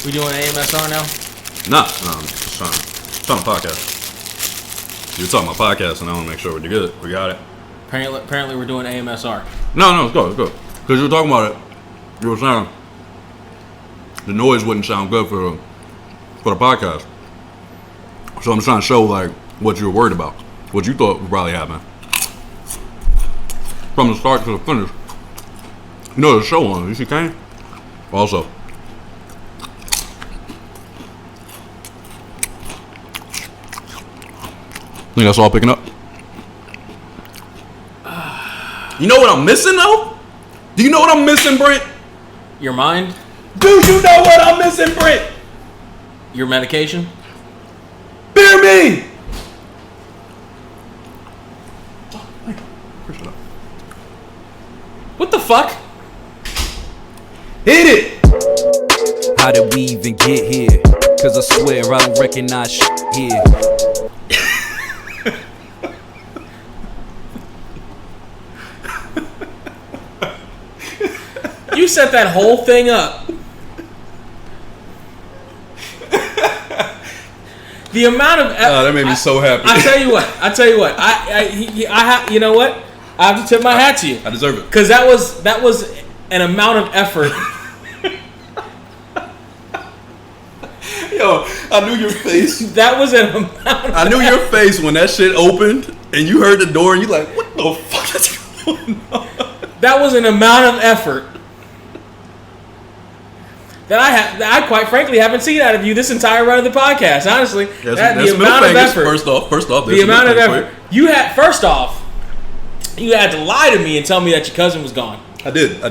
We doing AMSR now? Nah, I'm just trying to podcast. You're talking about podcast, and I want to make sure we're good. We got it. Apparently we're doing AMSR. No, let's go. Because you were talking about it. You were saying the noise wouldn't sound good for the podcast. So I'm trying to show like what you were worried about, what you thought would probably happen from the start to the finish. You know, there's a show on. You see Kane? Also. Think that's all picking up? You know what I'm missing though? Do you know what I'm missing, Brent? Your mind? Do you know what I'm missing, Brent? Your medication? Beer me! What the fuck? Hit it! How did we even get here? Cause I swear I don't recognize shit here. You set that whole thing up. The amount of that made me so happy. I tell you what. You know what? I have to tip my hat to you. I deserve it. Because that was an amount of effort. Yo, I knew your face. That was an amount of I knew your face when that shit opened and you heard the door and you like, what the fuck is going on? That was an amount of effort that I quite frankly haven't seen out of you this entire run of the podcast. Honestly, that's the amount of effort. First off, the amount of effort you had. First off, you had to lie to me and tell me that your cousin was gone. I did,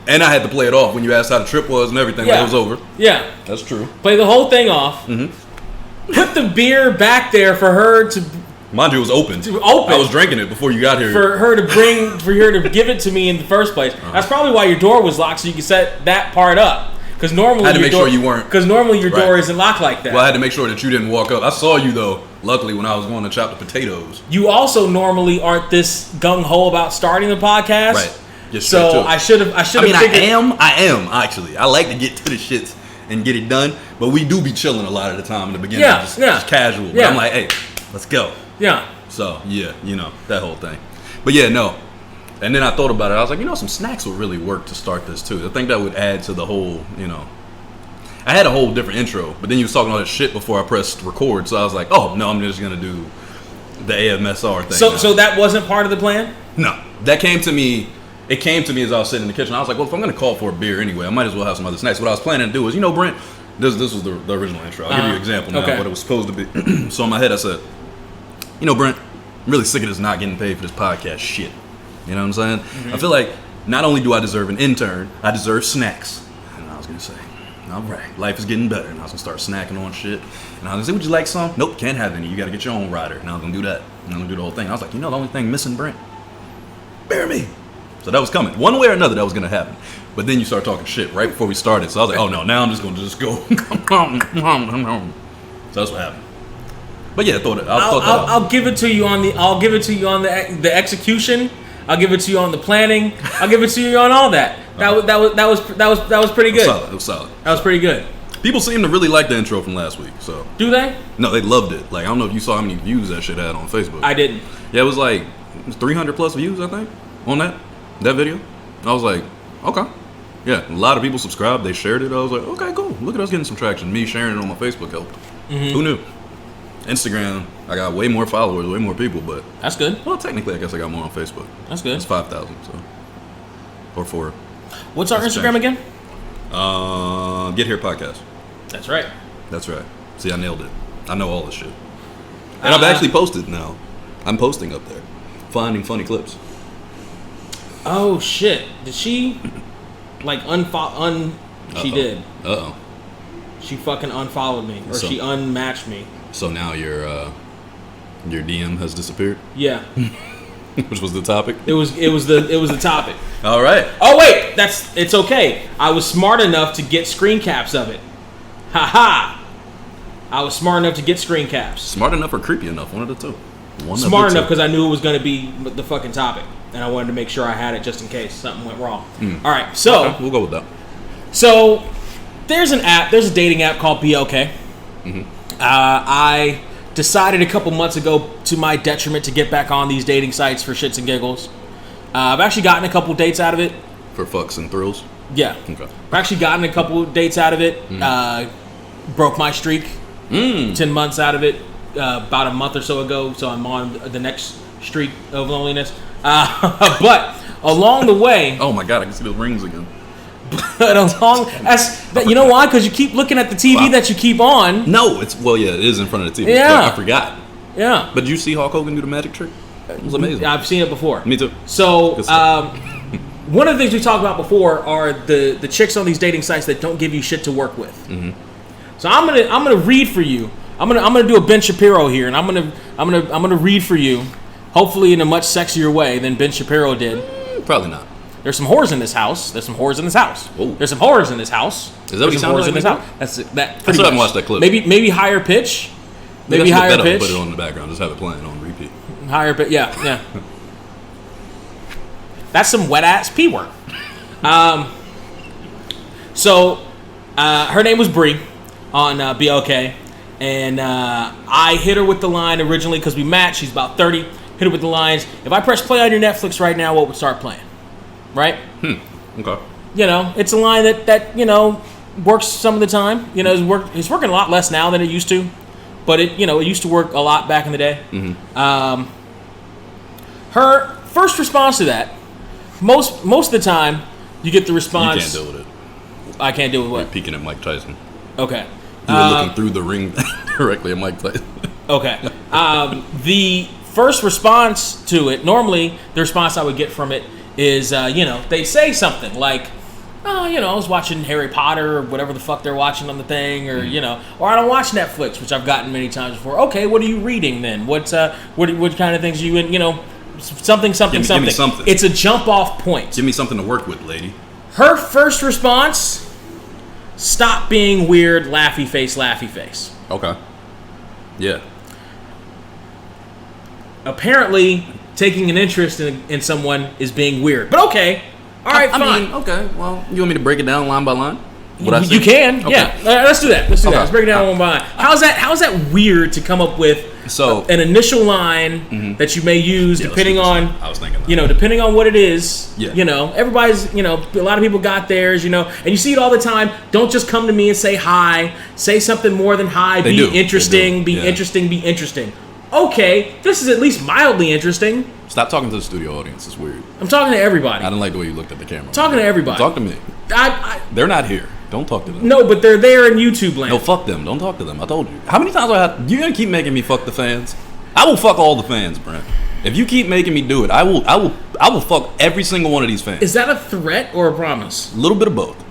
and I had to play it off when you asked how the trip was and everything. Yeah. When it was over. Yeah, that's true. Play the whole thing off. Mm-hmm. Put the beer back there for her to. Mind you, it was open. I was drinking it before you got here. For her to give it to me in the first place. Uh-huh. That's probably why your door was locked, so you could set that part up. Because normally, I had to make sure you weren't. Because normally your door isn't locked like that. Well, I had to make sure that you didn't walk up. I saw you though. Luckily, when I was going to chop the potatoes. You also normally aren't this gung ho about starting the podcast, right? So I should have. I am actually. I like to get to the shits and get it done, but we do be chilling a lot of the time in the beginning. Just casual. But I'm like, hey, let's go. Yeah. So yeah, that whole thing. But yeah, no. And then I thought about it. I was like, some snacks would really work to start this too. I think that would add to the whole, I had a whole different intro, but then you was talking all that shit before I pressed record. So I was like, oh no, I'm just gonna do the AMSR thing. So that wasn't part of the plan? No, that came to me. It came to me as I was sitting in the kitchen. I was like, well, if I'm gonna call for a beer anyway, I might as well have some other snacks. What I was planning to do was, Brent, this was the original intro. I'll give you an example now what it was supposed to be. So in my head, I said, Brent, I'm really sick of this not getting paid for this podcast shit. You know what I'm saying? Mm-hmm. I feel like not only do I deserve an intern, I deserve snacks. And I was going to say, all right, life is getting better. And I was going to start snacking on shit. And I was going to say, would you like some? Nope, can't have any. You got to get your own rider. And I was going to do that. And I'm going to do the whole thing. I was like, the only thing missing, Brent? Bear me. So that was coming. One way or another, that was going to happen. But then you start talking shit right before we started. So I was like, oh no, now I'm just going to go. So that's what happened. But yeah, I'll give it to you on the execution. I'll give it to you on the planning. I'll give it to you on all that. That was pretty good. It was solid. That was pretty good. People seem to really like the intro from last week. So do they? No, they loved it. Like I don't know if you saw how many views that shit had on Facebook. I didn't. Yeah, it was like 300 plus views, I think, on that video. I was like, okay. Yeah, a lot of people subscribed. They shared it. I was like, okay, cool. Look at us getting some traction. Me sharing it on my Facebook helped. Mm-hmm. Who knew? Instagram, I got way more followers, way more people, but that's good. Well, technically, I guess I got more on Facebook. That's good. It's 5,000, so or 4. What's our Instagram again? Get Here Podcast. That's right. That's right. See, I nailed it. I know all this shit, and I've actually posted now. I'm posting up there, finding funny clips. Oh shit! Did she like She did. Uh-oh. She fucking unfollowed me, or she unmatched me. So now your DM has disappeared? Yeah. Which was the topic? It was the topic. All right. Oh wait, it's okay. I was smart enough to get screen caps of it. Ha ha. I was smart enough to get screen caps. Smart enough or creepy enough? One of the two. Smart enough because I knew it was going to be the fucking topic, and I wanted to make sure I had it just in case something went wrong. All right, so okay, we'll go with that. So there's a dating app called BLK. Mm-hmm. I decided a couple months ago, to my detriment, to get back on these dating sites for shits and giggles. I've actually gotten a couple dates out of it. For fucks and thrills? Yeah. Okay. I've actually gotten a couple dates out of it. Broke my streak. 10 months out of it about a month or so ago, so I'm on the next streak of loneliness. But along the way... Oh my God, I can see those rings again. But you know why? Because you keep looking at the TV that you keep on. No, it is in front of the TV. Yeah. I forgot. Yeah. But did you see Hulk Hogan do the magic trick? It was amazing. I've seen it before. Me too. So, one of the things we talked about before are the chicks on these dating sites that don't give you shit to work with. Mm-hmm. So I'm gonna read for you. I'm gonna do a Ben Shapiro here, and I'm gonna read for you, hopefully in a much sexier way than Ben Shapiro did. Probably not. There's some whores in this house. There's some whores in this house. Whoa. There's some whores in this house. Is that what he sounded like? That's that. I still haven't watched that clip. Maybe higher pitch. Maybe higher pitch. Put it on the background. Just have it playing on repeat. Higher pitch. Yeah. That's some wet ass P word. So her name was Bree on BLK, and I hit her with the line originally because we matched. She's about 30. Hit her with the lines. If I press play on your Netflix right now, what would start playing? Right? Okay. You know, it's a line that you know works some of the time. You know, it's working a lot less now than it used to, but it used to work a lot back in the day. Mm-hmm. Her first response to that, most of the time, you get the response. You can't deal with it. I can't deal with what? You're peeking at Mike Tyson. Okay. You were looking through the ring directly at Mike Tyson. Okay. The first response to it, normally the response I would get from it is, they say something like, oh, I was watching Harry Potter or whatever the fuck they're watching on the thing, or, or I don't watch Netflix, which I've gotten many times before. Okay, what are you reading then? What kind of things are you in, something. Give me something. It's a jump off point. Give me something to work with, lady. Her first response, stop being weird, laughy face. Okay. Yeah. Apparently, taking an interest in someone is being weird. But okay. All right, fine. I mean, okay. Well, you want me to break it down line by line? You can. Okay. Yeah. Let's do that. Let's break it down one by line. How's that weird to come up with an initial line that you may use depending on I was thinking that. Depending on what it is. Yeah. Everybody's, a lot of people got theirs, and you see it all the time. Don't just come to me and say hi. Say something more than hi. Be interesting. Be interesting. Okay, this is at least mildly interesting. Stop talking to the studio audience. It's weird. I'm talking to everybody. I didn't like the way you looked at the camera. I'm talking to everybody. Talk to me. They're not here. Don't talk to them. No, but they're there in YouTube land. No, fuck them. Don't talk to them. I told you. How many times you're gonna keep making me fuck the fans? I will fuck all the fans, Brent. If you keep making me do it, I will fuck every single one of these fans. Is that a threat or a promise? A little bit of both.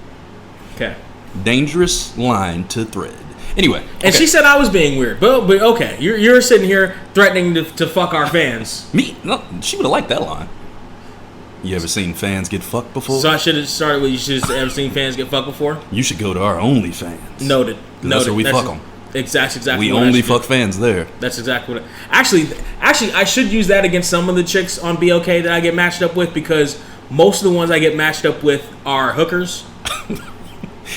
Okay. Dangerous line to thread. Anyway. And she said I was being weird, but okay, you're sitting here threatening to fuck our fans. Me? No, she would have liked that line. You ever seen fans get fucked before? So I should have started with, you should have ever seen fans get fucked before? You should go to our OnlyFans. Noted. That's where we fuck them. Exactly. We only fuck fans there. That's exactly what. Actually, I should use that against some of the chicks on BLK that I get matched up with, because most of the ones I get matched up with are hookers.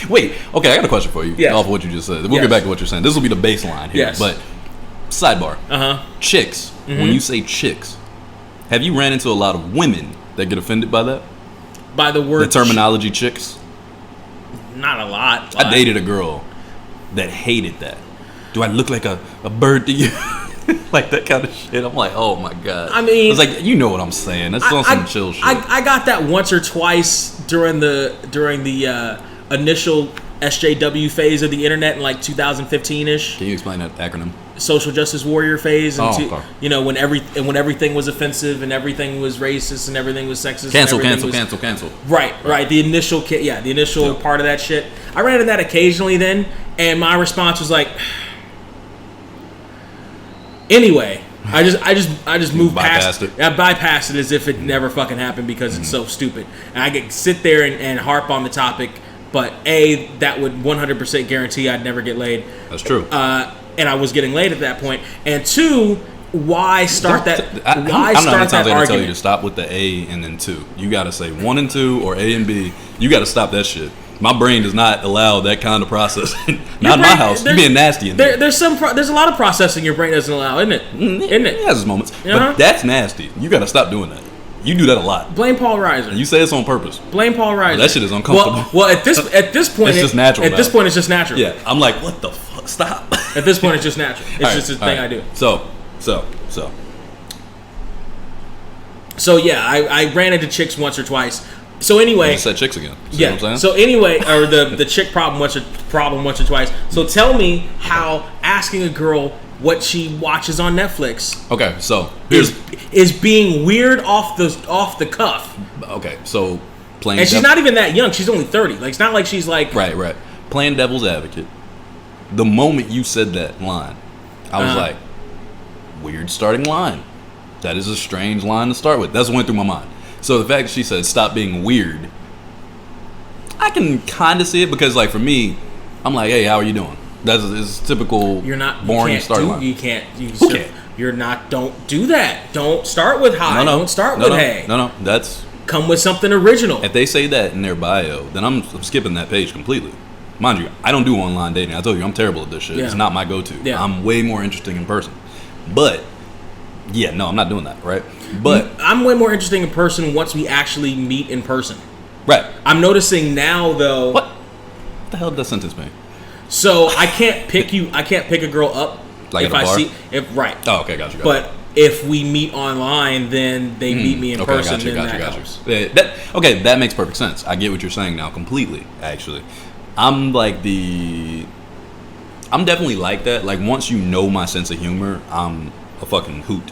Wait, okay, I got a question for you. Yes. Off of what you just said. We'll get back to what you're saying. This will be the baseline here. Yes. But sidebar. Chicks. When you say chicks, have you ran into a lot of women that get offended by that? By the word, the terminology chicks? Not a lot. I dated a girl that hated that. Do I look like a bird to you? Like that kind of shit. I'm like, oh my god. I mean, it's like, you know what I'm saying. That's on some chill shit. I got that once or twice during the initial SJW phase of the internet in like 2015-ish. Can you explain that acronym? Social justice warrior phase, and okay. when everything was offensive and everything was racist and everything was sexist. Cancel. Right. The initial part of that shit. I ran into that occasionally then, and my response was like, anyway. I just moved past it. I bypassed it as if it never fucking happened because it's so stupid. And I could sit there and harp on the topic, but A, that would 100% guarantee I'd never get laid. That's true. And I was getting laid at that point. And two, why start that? I'm not many times I tell you to stop with the A and then 2. You got to say 1 and 2 or A and B. You got to stop that shit. My brain does not allow that kind of processing. Not in my house. You're being nasty in there. There's a lot of processing your brain doesn't allow, isn't it? Isn't it? It has its moments. But that's nasty. You got to stop doing that. You do that a lot. Blame Paul Reiser. You say it's on purpose. Blame Paul Reiser. That shit is uncomfortable. Well, at this point, it's just natural. At this point, it's just natural. Yeah, I'm like, what the fuck? Stop. At this point, it's just natural. It's just a thing I do. So yeah, I ran into chicks once or twice. So anyway, you said chicks again. See yeah. What I'm saying? So anyway, or the chick problem once or twice. So tell me how asking a girl what she watches on Netflix. Okay, so is being weird off the cuff. Okay, so playing. And she's not even that young. She's only 30. Like it's not like she's like right. Playing devil's advocate. The moment you said that line, I was like, weird starting line. That is a strange line to start with. That's what went through my mind. So the fact that she said stop being weird, I can kind of see it because like for me, I'm like, hey, how are you doing? That's typical. You're not boring start line. You can't. Who can't? You're not. Don't do that. Don't start with hi. No. Don't start with hey. No. That's come with something original. If they say that in their bio, then I'm skipping that page completely. Mind you, I don't do online dating. I told you I'm terrible at this shit. Yeah. It's not my go-to. Yeah. I'm way more interesting in person. But yeah, no, I'm not doing that, right? But I'm way more interesting in person once we actually meet in person. Right. I'm noticing now though. What the hell did that sentence mean? So I can't pick a girl up like if at a bar? Right. Oh, okay, got you. But if we meet online, then they meet me in person. Got you. That makes perfect sense. I get what you're saying now completely. Actually, I'm definitely like that. Like once you know my sense of humor, I'm a fucking hoot,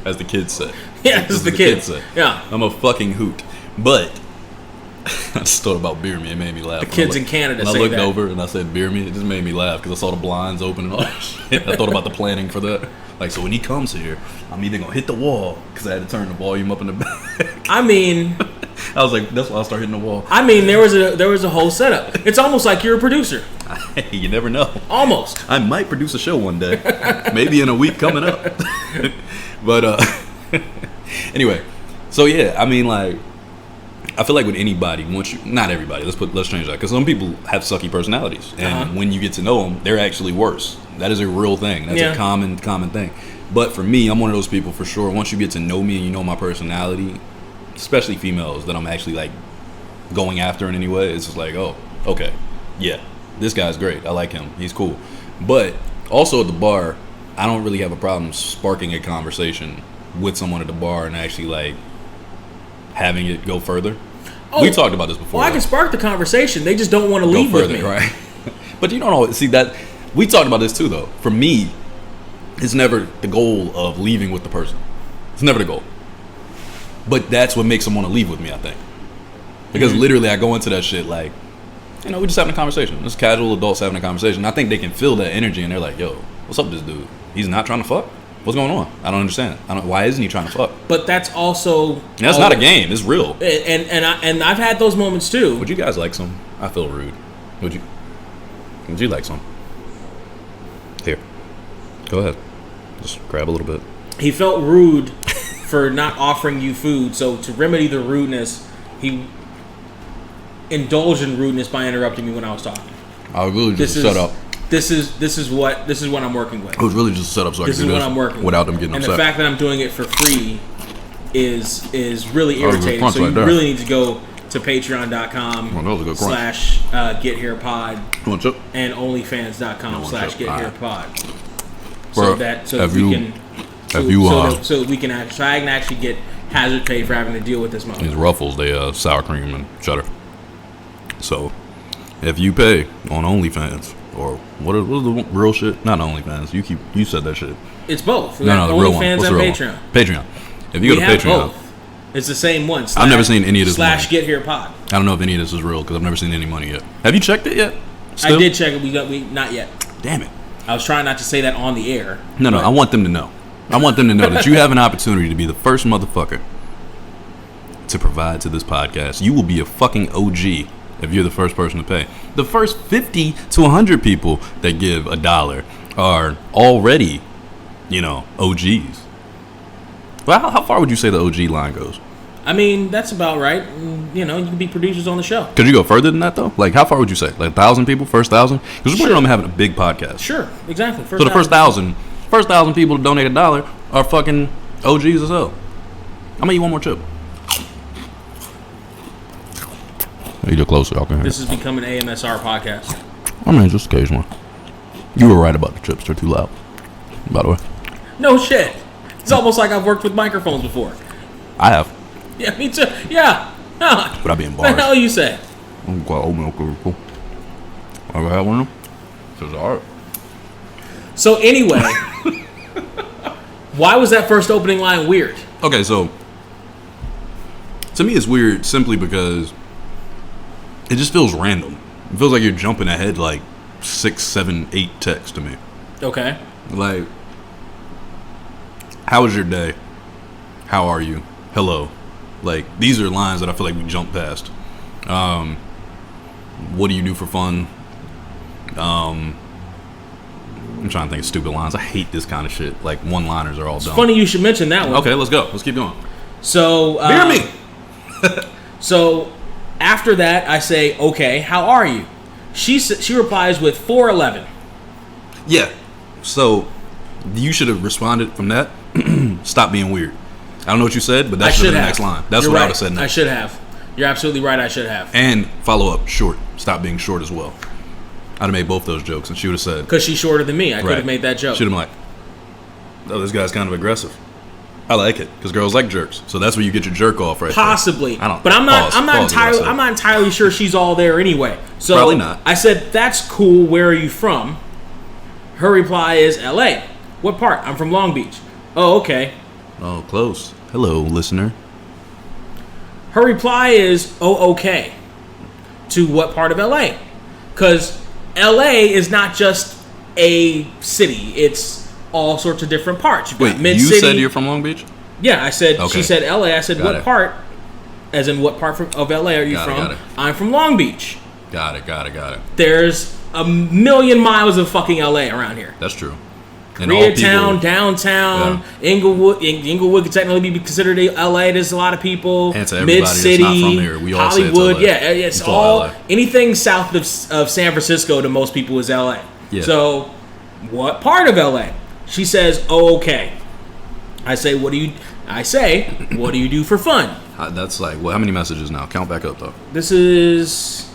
as the kids say. Yeah, as the kids say. Yeah, I'm a fucking hoot. But I just thought about beer me. It made me laugh. The kids in Canada say that. I looked over and I said beer me. It just made me laugh because I saw the blinds open and all that shit. I thought about the planning for that. Like, so when he comes here, I'm either gonna hit the wall because I had to turn the volume up in the back. I mean, I was like, that's why I started hitting the wall. I mean, there was a whole setup. It's almost like you're a producer. You never know. Almost. I might produce a show one day, maybe in a week coming up. But anyway, so yeah, I mean, like, I feel like with anybody, not everybody, let's change that, because some people have sucky personalities, and when you get to know them, they're actually worse. That is a real thing. That's a common thing. But for me, I'm one of those people for sure. Once you get to know me and you know my personality, especially females that I'm actually like going after in any way, it's just like, oh, okay, yeah, this guy's great. I like him. He's cool. But also at the bar, I don't really have a problem sparking a conversation with someone at the bar and actually like having it go further. We talked about this before. Well, I can spark the conversation. They just don't want to leave with me. Right? But you don't always see that. We talked about this too, though. For me, it's never the goal of leaving with the person. It's never the goal. But that's what makes them want to leave with me, I think. Because literally I go into that shit like, we're just having a conversation. It's casual adults having a conversation. I think they can feel that energy and they're like, yo, what's up with this dude? He's not trying to fuck? What's going on? I don't understand. Why isn't he trying to fuck? But that's also... That's not a game. It's real. And I've had those moments too. Would you guys like some? I feel rude. Would you like some? Here. Go ahead. Just grab a little bit. He felt rude for not offering you food. So to remedy the rudeness, he indulged in rudeness by interrupting me when I was talking. I was really just shut up. This is what I'm working with. It was really just set up so I could do this I'm working without them getting upset. And the fact that I'm doing it for free is really irritating. So you really need to go to patreon.com/getherepod and onlyfans.com/getherepod so that we can actually get hazard pay for having to deal with this moment. These Ruffles, they sour cream and cheddar. So if you pay on OnlyFans, or what is the real shit? Not OnlyFans. You said that shit. It's both. No, the real one. OnlyFans and Patreon. Patreon. If you go to Patreon, both. It's the same one. I've never seen any of this. /GetHerePod. I don't know if any of this is real because I've never seen any money yet. Have you checked it yet? Still? I did check it. We not yet. Damn it. I was trying not to say that on the air. No. I want them to know. I want them to know that you have an opportunity to be the first motherfucker to provide to this podcast. You will be a fucking OG if you're the first person to pay. The first 50 to 100 people that give $1 are already, OGs. Well, how far would you say the OG line goes? I mean, that's about right. You know, you can be producers on the show. Could you go further than that, though? Like, how far would you say? Like, 1,000 people? First 1,000? Because we're planning on having a big podcast. Sure, exactly. So the first 1,000 people to donate $1 are fucking OGs as hell. I'm going to eat one more chip. Eat it closer. Okay. This is becoming an AMSR podcast. I mean, just occasionally. You were right about the chips. They're too loud, by the way. No shit. It's almost like I've worked with microphones before. I have. Yeah, me too. Yeah. Huh. But I be in bars. What the hell you say? I'm quite old milk. Cool. Ever had one of them? It's alright. So anyway, why was that first opening line weird? Okay, so to me it's weird simply because it just feels random. It feels like you're jumping ahead like 6, 7, 8 texts to me. Okay. Like, how was your day? How are you? Hello. Like, these are lines that I feel like we jump past. What do you do for fun? I'm trying to think of stupid lines. I hate this kind of shit. Like, one-liners are all dumb. It's funny you should mention that one. Okay, let's go. Let's keep going. So, Hear me. So, after that, I say, okay, how are you? She replies with 411. Yeah. So, you should have responded from that. Stop being weird. I don't know what you said, but that should have been the next line. That's what I would have said next. I should have. You're absolutely right, I should have. And follow up, short. Stop being short as well. I'd have made both those jokes, and she would have said... Because she's shorter than me. I could have made that joke. Should have been like, oh, this guy's kind of aggressive. I like it, because girls like jerks. So that's where you get your jerk off right Possibly. there. But I'm not entirely sure she's all there anyway. So probably not. I said, that's cool. Where are you from? Her reply is LA. What part? I'm from Long Beach. Oh, okay. Oh, close. Hello, listener. Her reply is, oh, okay. To what part of LA? Because LA is not just a city. It's all sorts of different parts. You've got Wait, you said you're from Long Beach? Yeah, I said, okay. She said LA. I said, got what it. Part? As in, what part of LA are you from? I'm from Long Beach. Got it. There's a million miles of fucking LA around here. That's true. Koreatown, downtown, yeah. Inglewood could technically be considered LA. There's a lot of people. Mid-city, that's not from here. We all Hollywood. Say it's all LA. Anything south of San Francisco to most people is LA. Yeah. So, what part of LA? She says, "Oh, okay." I say, "What do you do for fun?" That's like, well, how many messages now? Count back up though. This is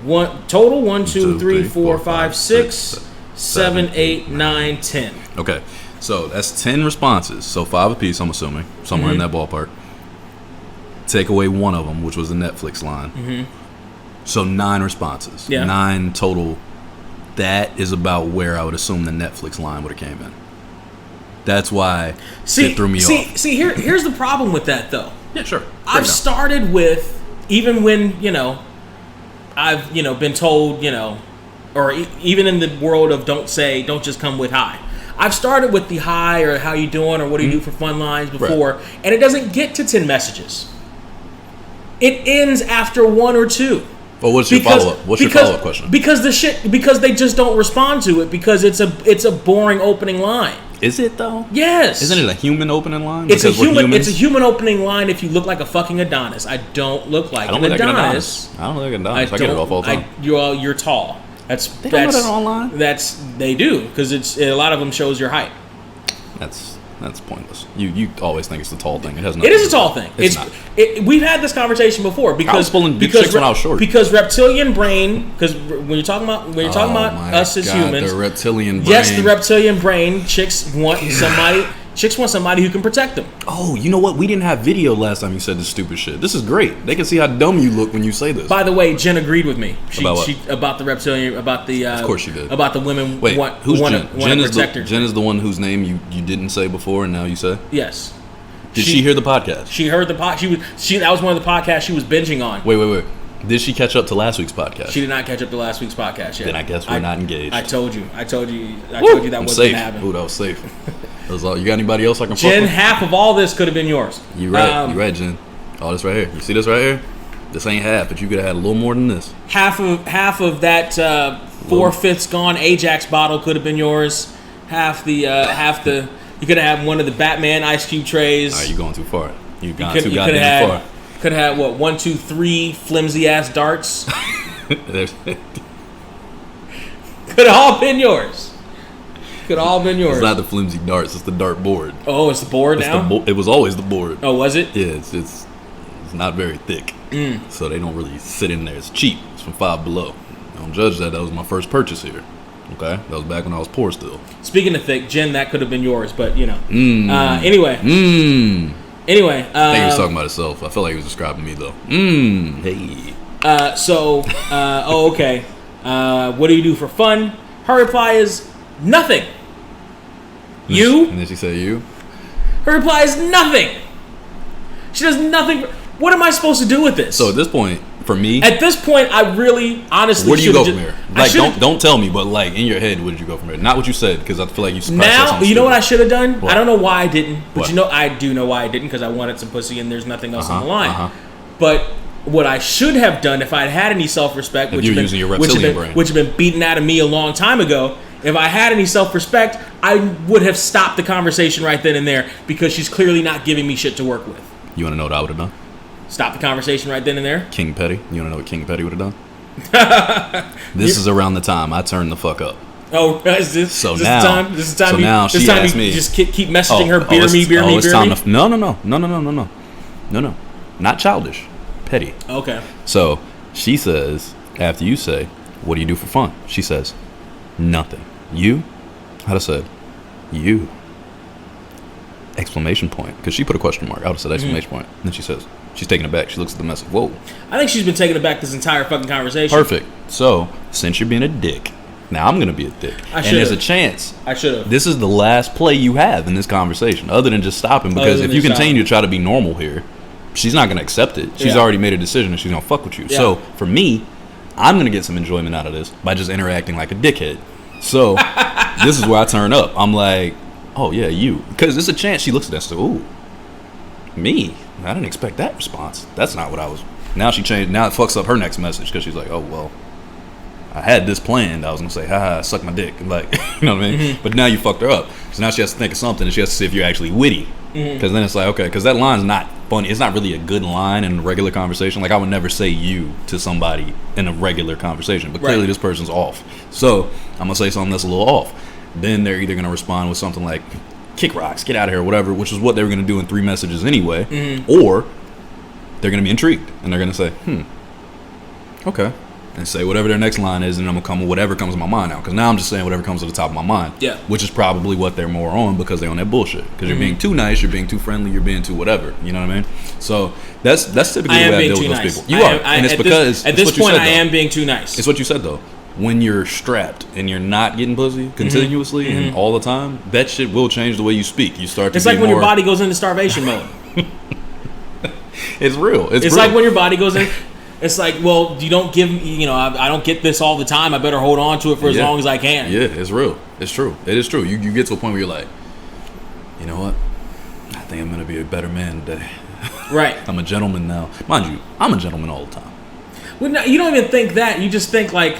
one total. 1, 2, 3, 4, 5, 6. 7, 8, 9, 10. Okay, so that's 10 responses. So 5 apiece, I'm assuming, somewhere in that ballpark. Take away one of them, which was the Netflix line. Mm-hmm. So 9 responses. Yeah. 9 total. That is about where I would assume the Netflix line would have came in. That's why it threw me off. See, here's the problem with that, though. Yeah, sure. I've started with, even when, I've, been told, or even in the world of don't just come with hi. I've started with the hi or how you doing or what do you do for fun lines before, and it doesn't get to 10 messages. It ends after 1 or 2. Well, what's your follow-up? What's your follow-up question? Because they just don't respond to it because it's a boring opening line. Is it though? Yes. Isn't it a human opening line? It's a human opening line if you look like a fucking Adonis. I don't look like an Adonis. I don't look like an Adonis. I get it off all the time. You're tall. They don't know that online. They do because a lot of them shows your height. That's pointless. You always think it's the tall thing. It has nothing. It is a tall thing. It's not. We've had this conversation before because I was pulling big chicks when I was short. Because reptilian brain. Because when you're talking about us as humans, the reptilian brain. Yes, the reptilian brain. Chicks want somebody. Chicks want somebody who can protect them. Oh, you know what? We didn't have video last time you said this stupid shit. This is great. They can see how dumb you look when you say this. By the way, Jen agreed with me. About what? About the reptilian, about the... of course she did. About the women... Wait, who's Jen? Jen is the one whose name you didn't say before and now you say? Yes. Did she hear the podcast? She heard the podcast. That was one of the podcasts she was binging on. Wait. Did she catch up to last week's podcast? She did not catch up to last week's podcast yet. Then I guess we're not engaged. I told you that wasn't going to happen. Ooh, that was safe. That was all. You got anybody else I can Jen, fuck with? half of all this could have been yours. You right, Jen. All this right here. You see this right here? This ain't half, but you could have had a little more than this. Half of that 4/5 gone Ajax bottle could have been yours. Half the you could have had one of the Batman ice cube trays. All right, you're going too far. You got too goddamn far. Could have had what 1, 2, 3 flimsy ass darts. Could have all been yours. Could have all been yours. It's not the flimsy darts. It's the dart board. Oh, it's the board now. It was always the board. Oh, was it? Yeah, it's not very thick, so they don't really sit in there. It's cheap. It's from Five Below. Don't judge that. That was my first purchase here. Okay, that was back when I was poor still. Speaking of thick, Jen, that could have been yours, but you know. Anyway. Anyway, I think he was talking about himself. I felt like he was describing me though. Hey. Okay. What do you do for fun? Her reply is nothing. You? And then she said you? Her reply is nothing. She does nothing. What am I supposed to do with this? So at this point, for me, at this point, I really, honestly, where do you go from here? Like, don't tell me, but like in your head, where did you go from here? Not what you said, because I feel like you said now. You know what I should have done? What? I don't know why I didn't, but What? you know I do know why I didn't, because I wanted some pussy and there's nothing else on the line. But what I should have done if I had any self-respect, which had been beaten out of me a long time ago, if I had any self-respect, I would have stopped the conversation right then and there, because she's clearly not giving me shit to work with. You want to know what I would have done? Stop the conversation right then and there. King Petty. You want to know what King Petty would have done? This is around the time I turned the fuck up. Oh, is this now, the time? This is the time. So now she asked me. Just keep messaging her. Beer me. No. Not childish. Petty. Okay. So she says, after you say, "What do you do for fun?" She says, "Nothing." You? I'd have said, "You." Exclamation point. Because she put a question mark. I would have said exclamation point. And then she says, she's taken aback. She looks at the message. Whoa. I think she's been taken aback this entire fucking conversation. Perfect. So, since you're being a dick, now I'm going to be a dick. And there's a chance. I should have. This is the last play you have in this conversation, other than just stopping. Because if you continue to try to be normal here, she's not going to accept it. She's already made a decision and she's going to fuck with you. Yeah. So, for me, I'm going to get some enjoyment out of this by just interacting like a dickhead. So, this is where I turn up. I'm like, oh, yeah, you. Because there's a chance she looks at that and says, ooh, me? I didn't expect that response. That's not what I was. Now she changed. Now it fucks up her next message because she's like, oh, well, I had this planned. I was going to say, haha, suck my dick. Like, you know what I mean? Mm-hmm. But now you fucked her up. So now she has to think of something and she has to see if you're actually witty. Because then it's like, okay, because that line's not funny. It's not really a good line in a regular conversation. Like, I would never say you to somebody in a regular conversation. But clearly this person's off. So I'm going to say something that's a little off. Then they're either going to respond with something like, kick rocks, get out of here, whatever, which is what they were going to do in 3 messages anyway. Or they're going to be intrigued and they're going to say, okay, and say whatever their next line is, and I'm going to come with whatever comes to my mind now. Because now I'm just saying whatever comes to the top of my mind. Yeah. Which is probably what they're more on because they're on that bullshit. Because you're being too nice, you're being too friendly, you're being too whatever. You know what I mean? So that's typically the way I deal with those people. You are. And it's because at this point I am being too nice. It's what you said though. When you're strapped and you're not getting pussy continuously and all the time, that shit will change the way you speak. You start to It's like when your body goes into starvation mode. It's real. It's like when your body goes in. It's like, well, you don't give me, I don't get this all the time. I better hold on to it for as long as I can. Yeah, it's real. It's true. It is true. You get to a point where you're like, you know what? I think I'm going to be a better man today. Right. I'm a gentleman now. Mind you, I'm a gentleman all the time. Well, no, you don't even think that. You just think like,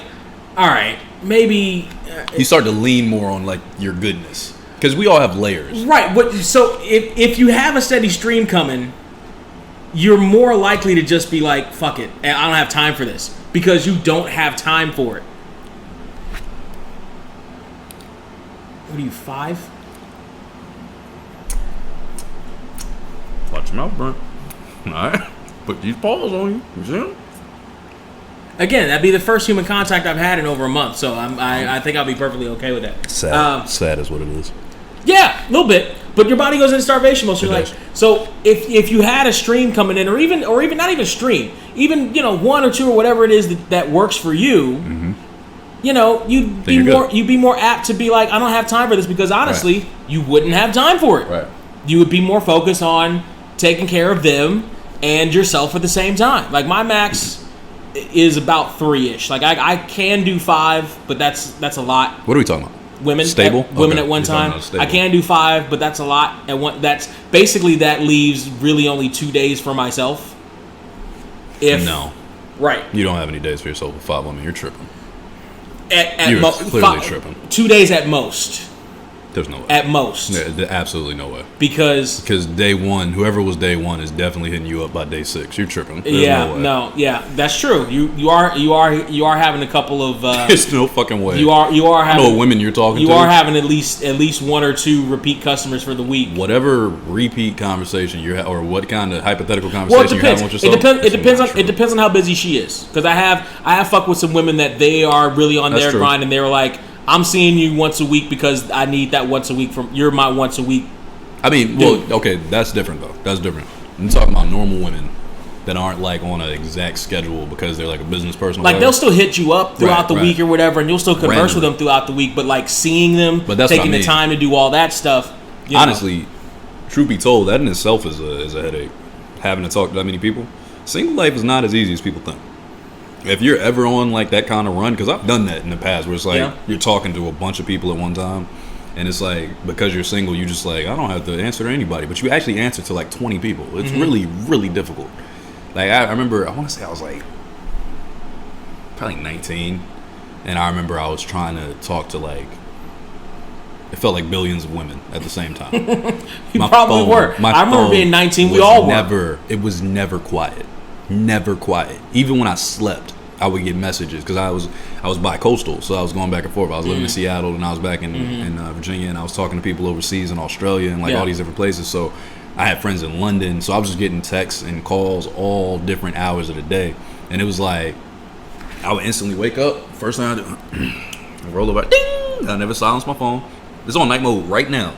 all right, maybe you start to lean more on like your goodness because we all have layers, right? But so if you have a steady stream coming, you're more likely to just be like, fuck it, I don't have time for this because you don't have time for it. What are you, 5? Watch your mouth, Brent. All right, put these paws on you. You see them? Again, that'd be the first human contact I've had in over a month, so I think I'll be perfectly okay with that. Sad is what it is. Yeah, a little bit, but your body goes into starvation mode. So you're like, so if you had a stream coming in, or even not even stream, even 1 or 2 or whatever it is that works for you, you'd be more apt to be like, I don't have time for this because honestly, you wouldn't have time for it. Right. You would be more focused on taking care of them and yourself at the same time. Like my max is about 3-ish. Like I can do 5, but that's a lot. What are we talking about? Women stable. Women at one time. I can do 5, but that's a lot at one. That's basically that leaves really only 2 days for myself. Right. You don't have any days for yourself with 5 women. You're tripping. You're clearly tripping. 2 days at most. There's no way. At most. Yeah, absolutely no way. Because day one, whoever was day one is definitely hitting you up by day 6. You're tripping. There's no way. That's true. You are having a couple of. There's no fucking way. You are having. I know what women you're talking to. You are having at least 1 or 2 repeat customers for the week. Whatever repeat conversation you're or what kind of hypothetical conversation you're having with yourself. It depends on how busy she is. Because I have fucked with some women that they are really on their grind and they were like, I'm seeing you once a week because I need that once a week you're my once a week. I mean, well, okay, that's different though. That's different. I'm talking about normal women that aren't like on an exact schedule because they're like a business person. Like they'll still hit you up throughout the week or whatever, and you'll still converse with them throughout the week. But like seeing them, taking the time to do all that stuff. Honestly, truth be told, that in itself is a headache. Having to talk to that many people. Single life is not as easy as people think. If you're ever on like that kind of run, because I've done that in the past, where it's like you're talking to a bunch of people at one time, and it's like because you're single, you just like I don't have to answer to anybody, but you actually answer to like 20 people. It's really, really difficult. Like I remember, I want to say I was like probably 19, and I remember I was trying to talk to like it felt like billions of women at the same time. You probably were. I remember being 19. We all were. It was never quiet. Never quiet. Even when I slept, I would get messages because I was bi-coastal, so I was going back and forth. I was living in Seattle, and I was back in Virginia, and I was talking to people overseas in Australia and like all these different places. So I had friends in London, so I was just getting texts and calls all different hours of the day, and it was like I would instantly wake up. First thing I do, I roll over, ding. I never silence my phone. It's on night mode right now.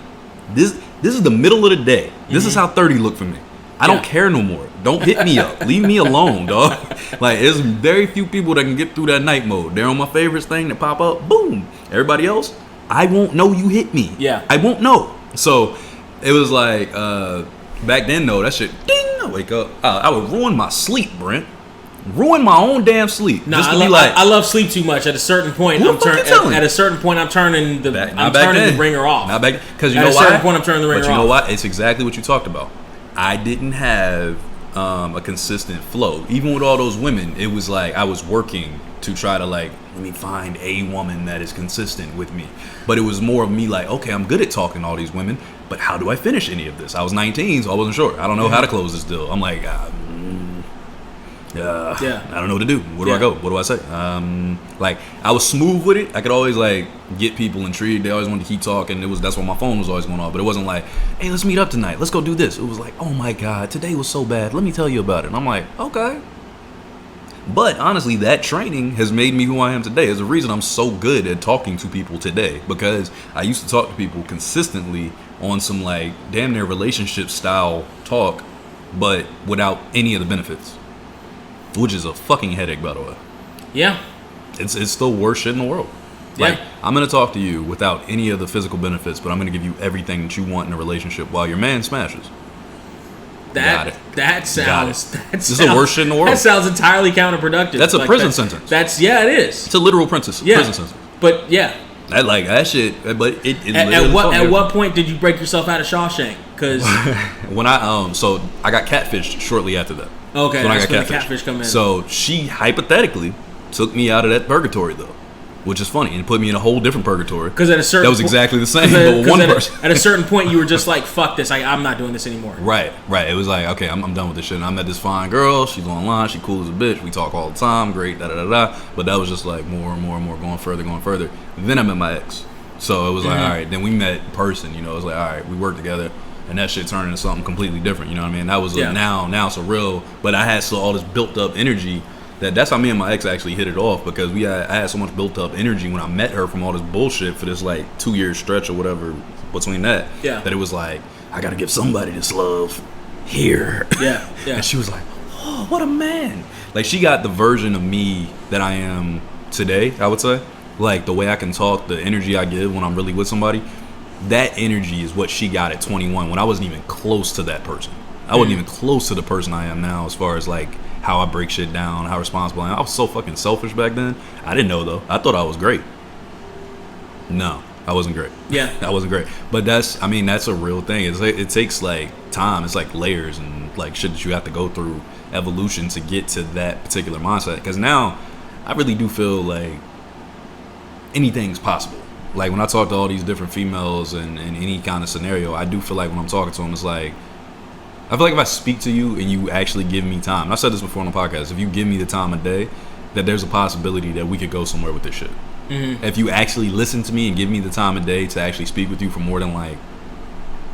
This is the middle of the day. This is how 30 look for me. I don't care no more. Don't hit me up. Leave me alone, dog. Like, there's very few people that can get through that night mode. They're on my favorites thing that pop up. Boom. Everybody else, I won't know you hit me. Yeah. I won't know. So, it was like, back then, though, that shit, ding, I wake up. I would ruin my sleep, Brent. Ruin my own damn sleep. Nah, I love sleep too much. At a certain point, I'm turning the ringer off. Not back because you know why? At a certain point, I'm turning the ringer off. But you know what? It's exactly what you talked about. I didn't have a consistent flow. Even with all those women, it was like I was working to try to like let me find a woman that is consistent with me. But it was more of me like, okay, I'm good at talking to all these women, but how do I finish any of this? I was 19, so I wasn't sure. I don't know how to close this deal. I'm like, I don't know what to do. Where do I go? What do I say? Like I was smooth with it. I could always like get people intrigued. They always wanted to keep talking. That's why my phone was always going off. But it wasn't like, hey, let's meet up tonight. Let's go do this. It was like, oh my God, today was so bad. Let me tell you about it. And I'm like, okay. But honestly, that training has made me who I am today. There's a reason I'm so good at talking to people today, because I used to talk to people consistently on some like damn near relationship style talk, but without any of the benefits. Which is a fucking headache, by the way. Yeah. It's the worst shit in the world. Yeah. Like, I'm going to talk to you without any of the physical benefits, but I'm going to give you everything that you want in a relationship while your man smashes. That sounds... This is the worst shit in the world. That sounds entirely counterproductive. That's a prison sentence. It is. It's a literal prison sentence. But, yeah. That shit, but it at what point did you break yourself out of Shawshank? Because... when I got catfished shortly after that. Okay, that's when the catfish come in. So she hypothetically took me out of that purgatory though, which is funny, and put me in a whole different purgatory. Because at a certain that was exactly the same, but with one person. At a certain point, you were just like, "Fuck this! I'm not doing this anymore." Right. It was like, okay, I'm done with this shit. And I met this fine girl. She's online. She cool as a bitch. We talk all the time. Great. Da da da da. But that was just like more and more and more, going further. Then I met my ex. So it was like, all right. Then we met in person. You know, it was like, all right, we worked together. And that shit turned into something completely different, you know what I mean? That was now it's a real, but I had all this built up energy that's how me and my ex actually hit it off, because I had so much built up energy when I met her from all this bullshit for this like 2-year stretch or whatever between that it was like, I gotta give somebody this love here. Yeah. And she was like, oh, what a man. Like she got the version of me that I am today, I would say. Like the way I can talk, the energy I give when I'm really with somebody. That energy is what she got at 21 when I wasn't even close to that person. I wasn't even close to the person I am now as far as like how I break shit down, how responsible I am. I was so fucking selfish back then. I didn't know though. I thought I was great. No, I wasn't great. Yeah. I wasn't great. But that's a real thing. It takes like time. It's like layers and like shit that you have to go through evolution to get to that particular mindset. Because now I really do feel like anything's possible. like when I talk to all these different females in any kind of scenario, I do feel like when I'm talking to them, it's like, I feel like if I speak to you and you actually give me time, and I said this before on the podcast, if you give me the time of day, that there's a possibility that we could go somewhere with this shit. Mm-hmm. If you actually listen to me and give me the time of day to actually speak with you for more than like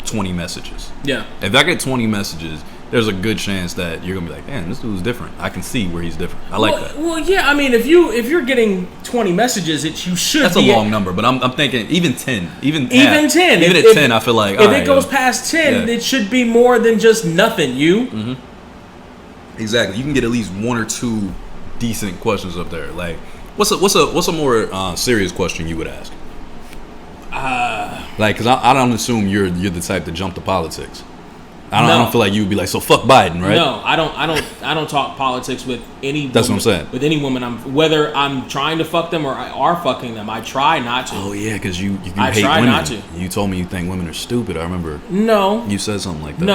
20 messages. Yeah. If I get 20 messages, there's a good chance that you're gonna be like, damn, this dude's different. I can see where he's different. I like that. Well, yeah. I mean, if you're getting 20 messages, you should. That's a long number, but I'm thinking even 10, even 10, even at 10, I feel like if it goes past 10, it should be more than just nothing. Mm-hmm. Exactly. You can get at least one or two decent questions up there. Like, what's a more serious question you would ask? Like, because I don't assume you're the type to jump to politics. I don't feel like you would be like, so fuck Biden, right? No, I don't talk politics with any woman. That's what I'm saying. With any woman, whether I'm trying to fuck them or I are fucking them, I try not to. Oh yeah, because you hate women. I try not to. You told me you think women are stupid. I remember. No. You said something like that.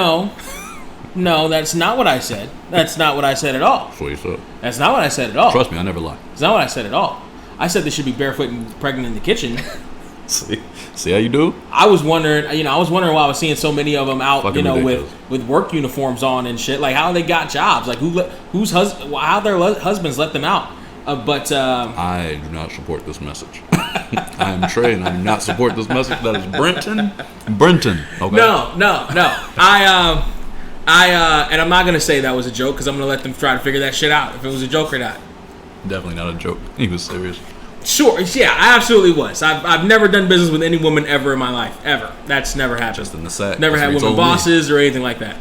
No, that's not what I said. That's not what I said at all. That's what you said. That's not what I said at all. Trust me, I never lie. That's not what I said at all. I said they should be barefoot and pregnant in the kitchen. See how you do? I was wondering why I was seeing so many of them out, fucking with work uniforms on and shit. Like how they got jobs, like how their husbands let them out. But I do not support this message. I am Trey, and I do not support this message. That is Brenton. Okay. No. I and I'm not gonna say that was a joke because I'm gonna let them try to figure that shit out if it was a joke or not. Definitely not a joke. He was serious. Sure, yeah, I absolutely was. I've never done business with any woman ever in my life, ever. That's never happened. Just in the set. Never had women bosses or anything like that.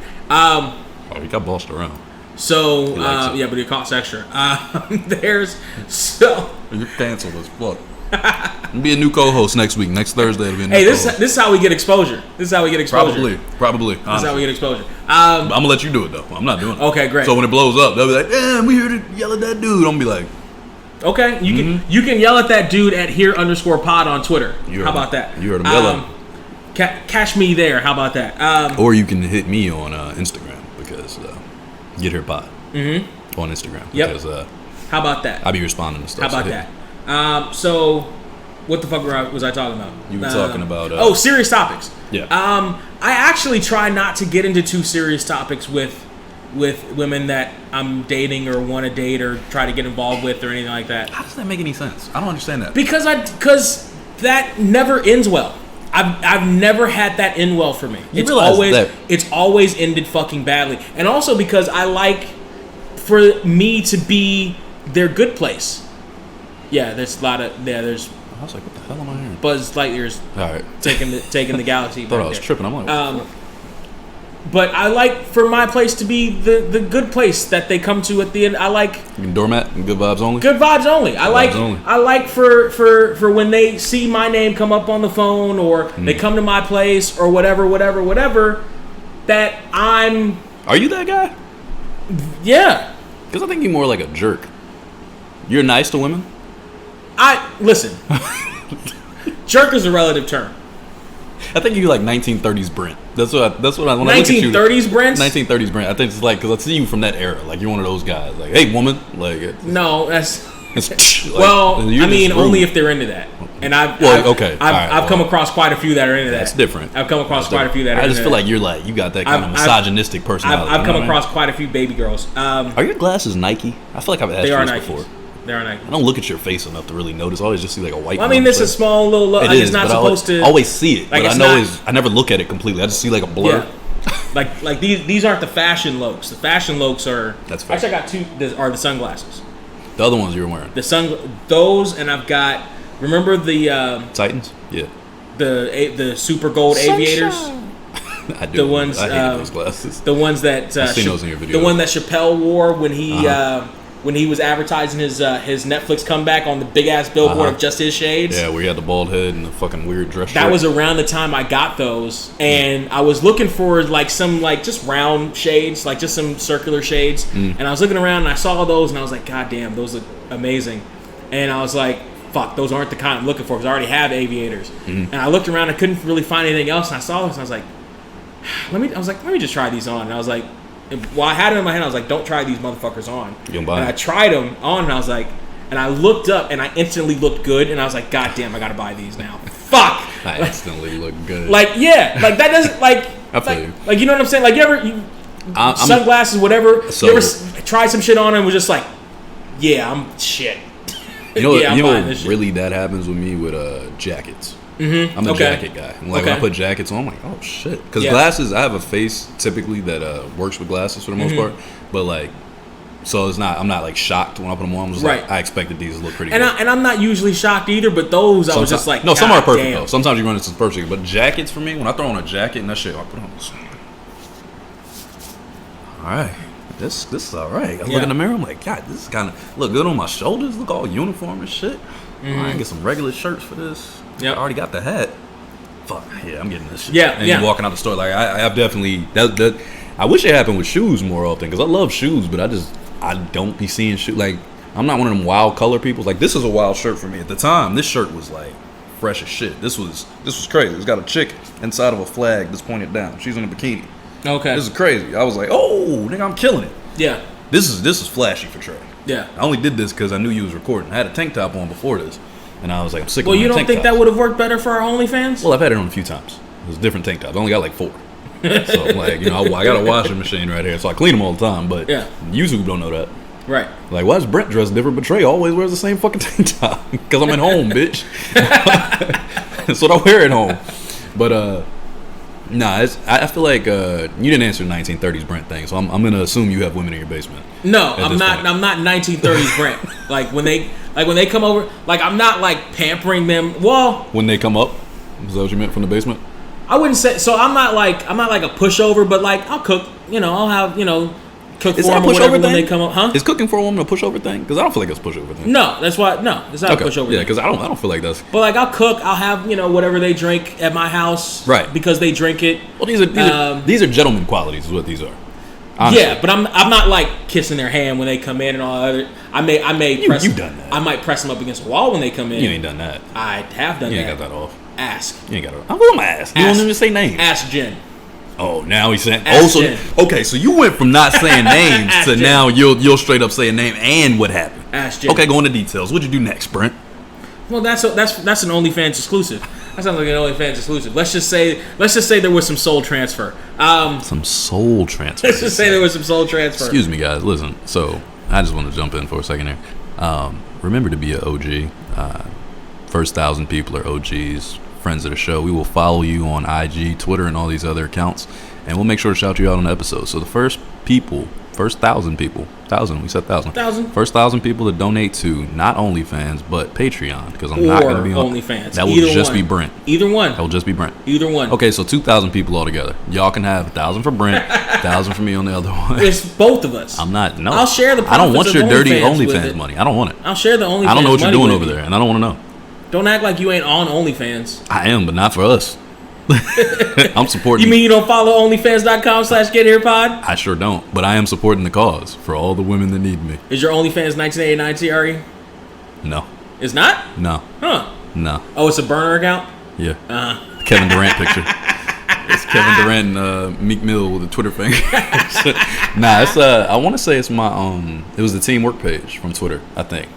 He got bossed around. So, yeah, but it costs extra. You're canceled as fuck. I'll be a new co-host next week. Next Thursday, it'll be a new co-host. This is how we get exposure. Probably. This is how we get exposure. I'm gonna let you do it though. I'm not doing it. Okay, great. So when it blows up, they'll be like, "Damn, we heard it yell at that dude." I'm gonna be like, okay, you can yell at that dude at @here_pod on Twitter. How about that? You heard him yell at catch me there. How about that? Or you can hit me on Instagram because Get Here Pod on Instagram. Yep. Because, how about that? I'll be responding to stuff. How about that? So, what the fuck was I talking about? You were talking about serious topics. Yeah. I actually try not to get into too serious topics with women that I'm dating or want to date or try to get involved with or anything like that. How does that make any sense? I don't understand that. Because that never ends well. I've never had that end well for me. It's always ended fucking badly. And also because I like for me to be their good place. Yeah, there's a lot of there's. I was like, what the hell am I hearing? Buzz Lightyear's taking the galaxy. I thought I was tripping. I'm like, but I like for my place to be the good place that they come to at the end. I like doormat and good vibes only. Good vibes only. I like for when they see my name come up on the phone or they come to my place or whatever. That I'm. Are you that guy? Yeah. Because I think you're more like a jerk. You're nice to women. Listen. Jerk is a relative term. I think you like 1930s Brent. That's what I when 1930s I look at you. 1930s Brent? 1930s Brent. I think it's like because I see you from that era. Like you're one of those guys. Like, hey, woman. Like no, that's. Like, well, I mean, only if they're into that. And I've come across quite a a few that are into that. That's different. I've come across quite a few that are into that. I just feel like you're like you got that kind of misogynistic personality. I've come across quite a few baby girls. Are your glasses Nike? I feel like I've asked you this before. They are Nike. I don't look at your face enough to really notice. I always just see like a white. Well, I mean, this is a small little. It's not supposed to. I always see it, but I never look at it completely. I just see like a blur. Yeah. like these aren't the fashion looks. The fashion looks are. That's fair. Actually, I got two. Are the sunglasses. The other ones you were wearing. Those, and I've got. Remember the Titans? Yeah. The super gold aviators. I do. The ones. I hated those glasses. The ones that. I've seen those in your video. The one that Chappelle wore when he. When he was advertising his Netflix comeback on the big ass billboard of just his shades. Yeah, where he had the bald head and the fucking weird dress shirt. That was around the time I got those, and I was looking for like some like just round shades, like just some circular shades. And I was looking around and I saw those, and I was like, God damn, those look amazing. And I was like, fuck, those aren't the kind I'm looking for because I already have aviators. And I looked around, I couldn't really find anything else, and I saw this, and I was like, let me just try these on. And I was like. While I had it in my hand, I was like, don't try these motherfuckers on. And I tried them on, and I was like, and I looked up, and I instantly looked good, and I was like, God damn, I gotta buy these now. fuck. I instantly look good. Like, yeah, like that doesn't like. I feel you. Like, you know what I'm saying? Like, sunglasses, whatever. So, you ever tried some shit on and was just like, yeah, I'm shit. You know, yeah, you know what really that happens with me with jackets. Mm-hmm. I'm a jacket guy. Like when I put jackets on, I'm like, oh shit. Because glasses, I have a face typically that works with glasses for the most part. But like, so I'm not like shocked when I put them on. I'm just like, I expected these to look pretty good. And I'm not usually shocked either, but those I was just like, no, some are perfect though. Sometimes you run into perfect, but jackets for me, when I throw on a jacket and that shit, I put on this. All right. This is all right. I look in the mirror, I'm like, God, this is kind of look good on my shoulders. Look all uniform and shit. I can get some regular shirts for this. Yeah, I already got the hat. Fuck yeah, I'm getting this shit. Yeah, and you're walking out the store like I've definitely that. I wish it happened with shoes more often because I love shoes, but I don't be seeing shoes. Like I'm not one of them wild color people. Like this is a wild shirt for me at the time. This shirt was like fresh as shit. This was crazy. It's got a chick inside of a flag that's pointed down. She's in a bikini. Okay. This is crazy. I was like, oh, nigga, I'm killing it. Yeah. This is flashy for Trey. Yeah. I only did this because I knew you was recording. I had a tank top on before this, and I was like, I'm sick of my tank top. Well, you don't think that would have worked better for our OnlyFans? Well, I've had it on a few times. It was different tank tops. I only got like 4. So, like, you know, I got a washing machine right here, so I clean them all the time, but YouTube don't know that. Right. Like, why is Brent dressed different, but Trey always wears the same fucking tank top? Because I'm at home, bitch. That's what I wear at home. But, nah, I feel like you didn't answer the 1930s Brent thing, so I'm gonna assume you have women in your basement. No, I'm not. Point. I'm not 1930s Brent. Like when they come over, like I'm not like pampering them. Well, when they come up, is that what you meant from the basement? I wouldn't say so. I'm not like a pushover, but like I'll cook. You know, I'll have cook is for them or whatever when they come up. Huh? Is cooking for a woman a pushover thing? Because I don't feel like it's a pushover thing. No, that's why. No, it's not a pushover. Yeah, because I don't feel like that's. But like I'll cook. I'll have whatever they drink at my house. Right. Because they drink it. Well, these are gentleman qualities. Is what these are. Honestly. Yeah, but I'm not like kissing their hand when they come in and all other. I may press. You've done that. I might press them up against the wall when they come in. You ain't done that. I have done that. You ain't got that off. Ask. You ain't got it. I'm going to ask. You don't even say names. Ask Jen. Oh, now he's saying. Okay, so you went from not saying names to Jen. Now you'll straight up say a name and what happened. Ask Jen. Okay, go into details. What'd you do next, Brent? Well, that's an OnlyFans exclusive. That sounds like an OnlyFans exclusive. Let's just say there was some soul transfer. Some soul transfer. Let's just say there was some soul transfer. Excuse me, guys. Listen. So I just want to jump in for a second here. Remember to be an OG. First 1,000 people are OGs. Friends of the show. We will follow you on IG, Twitter, and all these other accounts, and we'll make sure to shout you out on the episode. So the first 1,000 people, 1,000, we said 1,000. First 1,000 people to donate to not OnlyFans but Patreon, because I'm not going to be on OnlyFans. That will just be Brent. Either one. That will just be Brent. Either one. Okay, so 2,000 people altogether. Y'all can have 1,000 for Brent, 1,000 for me on the other one. It's both of us. I'm not. No, I'll share the. I don't want your dirty OnlyFans money. I don't want it. I'll share the OnlyFans. I don't know what you're doing over there, and I don't want to know. Don't act like you ain't on OnlyFans. I am, but not for us. I'm supporting. You mean you don't follow OnlyFans.com/GetHerePod? I sure don't, but I am supporting the cause for all the women that need me. Is your OnlyFans 1989 TRE? No. It's not? No. Huh? No. Oh, it's a burner account? Yeah. Kevin Durant picture. It's Kevin Durant and Meek Mill with a Twitter finger. Nah, it's I want to say it's my it was the teamwork page from Twitter, I think.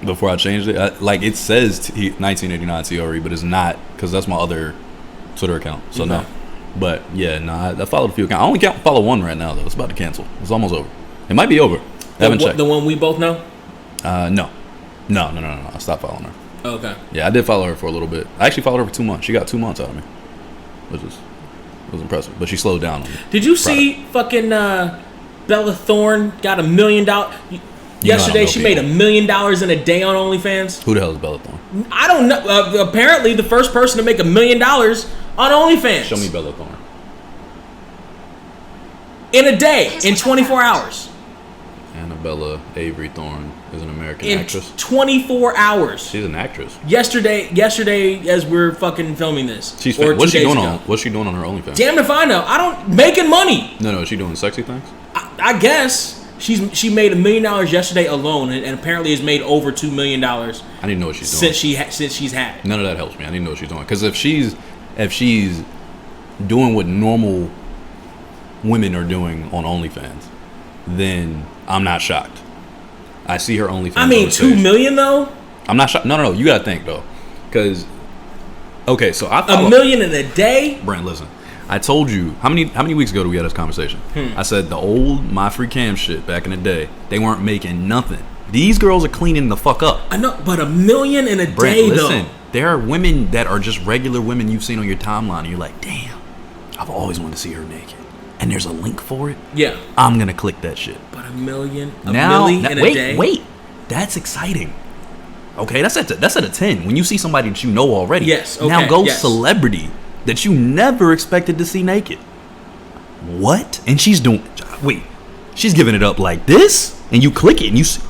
Before I changed it, it says 1989 TRE, but it's not, because that's my other Twitter account. So no, but yeah, no, I followed a few accounts. I only follow one right now though. It's about to cancel. It's almost over. It might be over. I haven't checked. The one we both know? No. I stopped following her. Okay. Yeah, I did follow her for a little bit. I actually followed her for 2 months. She got 2 months out of me, which was impressive. But she slowed down on me. Did you see fucking Bella Thorne got $1 million? Yesterday, she made $1 million in a day on OnlyFans. Who the hell is Bella Thorne? I don't know. Apparently, the first person to make $1 million on OnlyFans. Show me Bella Thorne. In a day, in 24 hours. Annabella Avery Thorne is an American actress. 24 hours. She's an actress. Yesterday, as we're fucking filming this. What's she doing on her OnlyFans? Damn if I know. I don't making money. No, is she doing sexy things? I guess. She made $1 million yesterday alone, and apparently has made over $2 million. I need to know what she's doing since she's had it. None of that helps me. I need to know what she's doing, because if she's doing what normal women are doing on OnlyFans, then I'm not shocked. I see her OnlyFans. I mean, $2 million though. I'm not shocked. No. You gotta think though, because Okay, so I $1 million in a day. Brent, listen. I told you how many weeks ago did we have this conversation? I said the old My Free Cam shit back in the day, they weren't making nothing. These girls are cleaning the fuck up. I know, but $1 million in a Brent, day listen, though. there are women that are just regular women you've seen on your timeline, and you're like, damn, I've always wanted to see her naked. And there's a link for it. Yeah, I'm gonna click that shit. but $1 million, A day. Wait, that's exciting. Okay, that's at a 10. When you see somebody that you know already. Yes. Okay, now go yes. celebrity that you never expected to see naked. What? And she's giving it up like this, and you click it, and you see.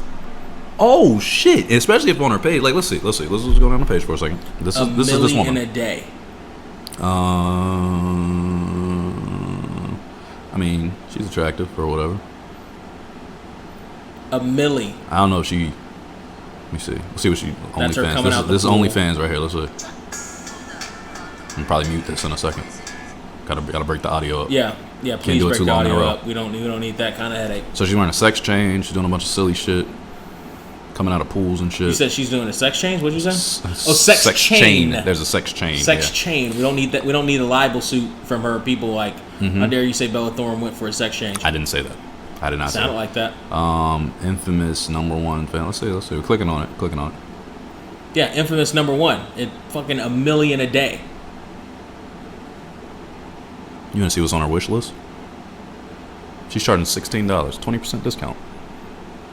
Oh shit! And especially if on her page, like let's see. Let's just go down the page for a second. This is this one. $1 million in a day. I mean, she's attractive or whatever. $1 million. I don't know if she. Let me see. Let's see what she. That's her coming out the This is pool. OnlyFans right here. Let's see. I'll probably mute this in a second. Gotta break the audio up. Yeah. Please do it break too the long in a audio row. up. We don't need that kind of headache. So she's wearing a sex chain. She's doing a bunch of silly shit. Coming out of pools and shit. You said she's doing a sex change. What'd you say? Sex chain. There's a sex chain. Sex chain. We don't need that. We don't need a libel suit from her. People like, how dare you say Bella Thorne went for a sex change? I didn't say that. I did not say Sounded that. like that. Infamous #1 fan. Let's see. We're clicking on it. Yeah, infamous #1. It fucking $1 million a day. You want to see what's on her wish list? She's charging $16, 20% discount.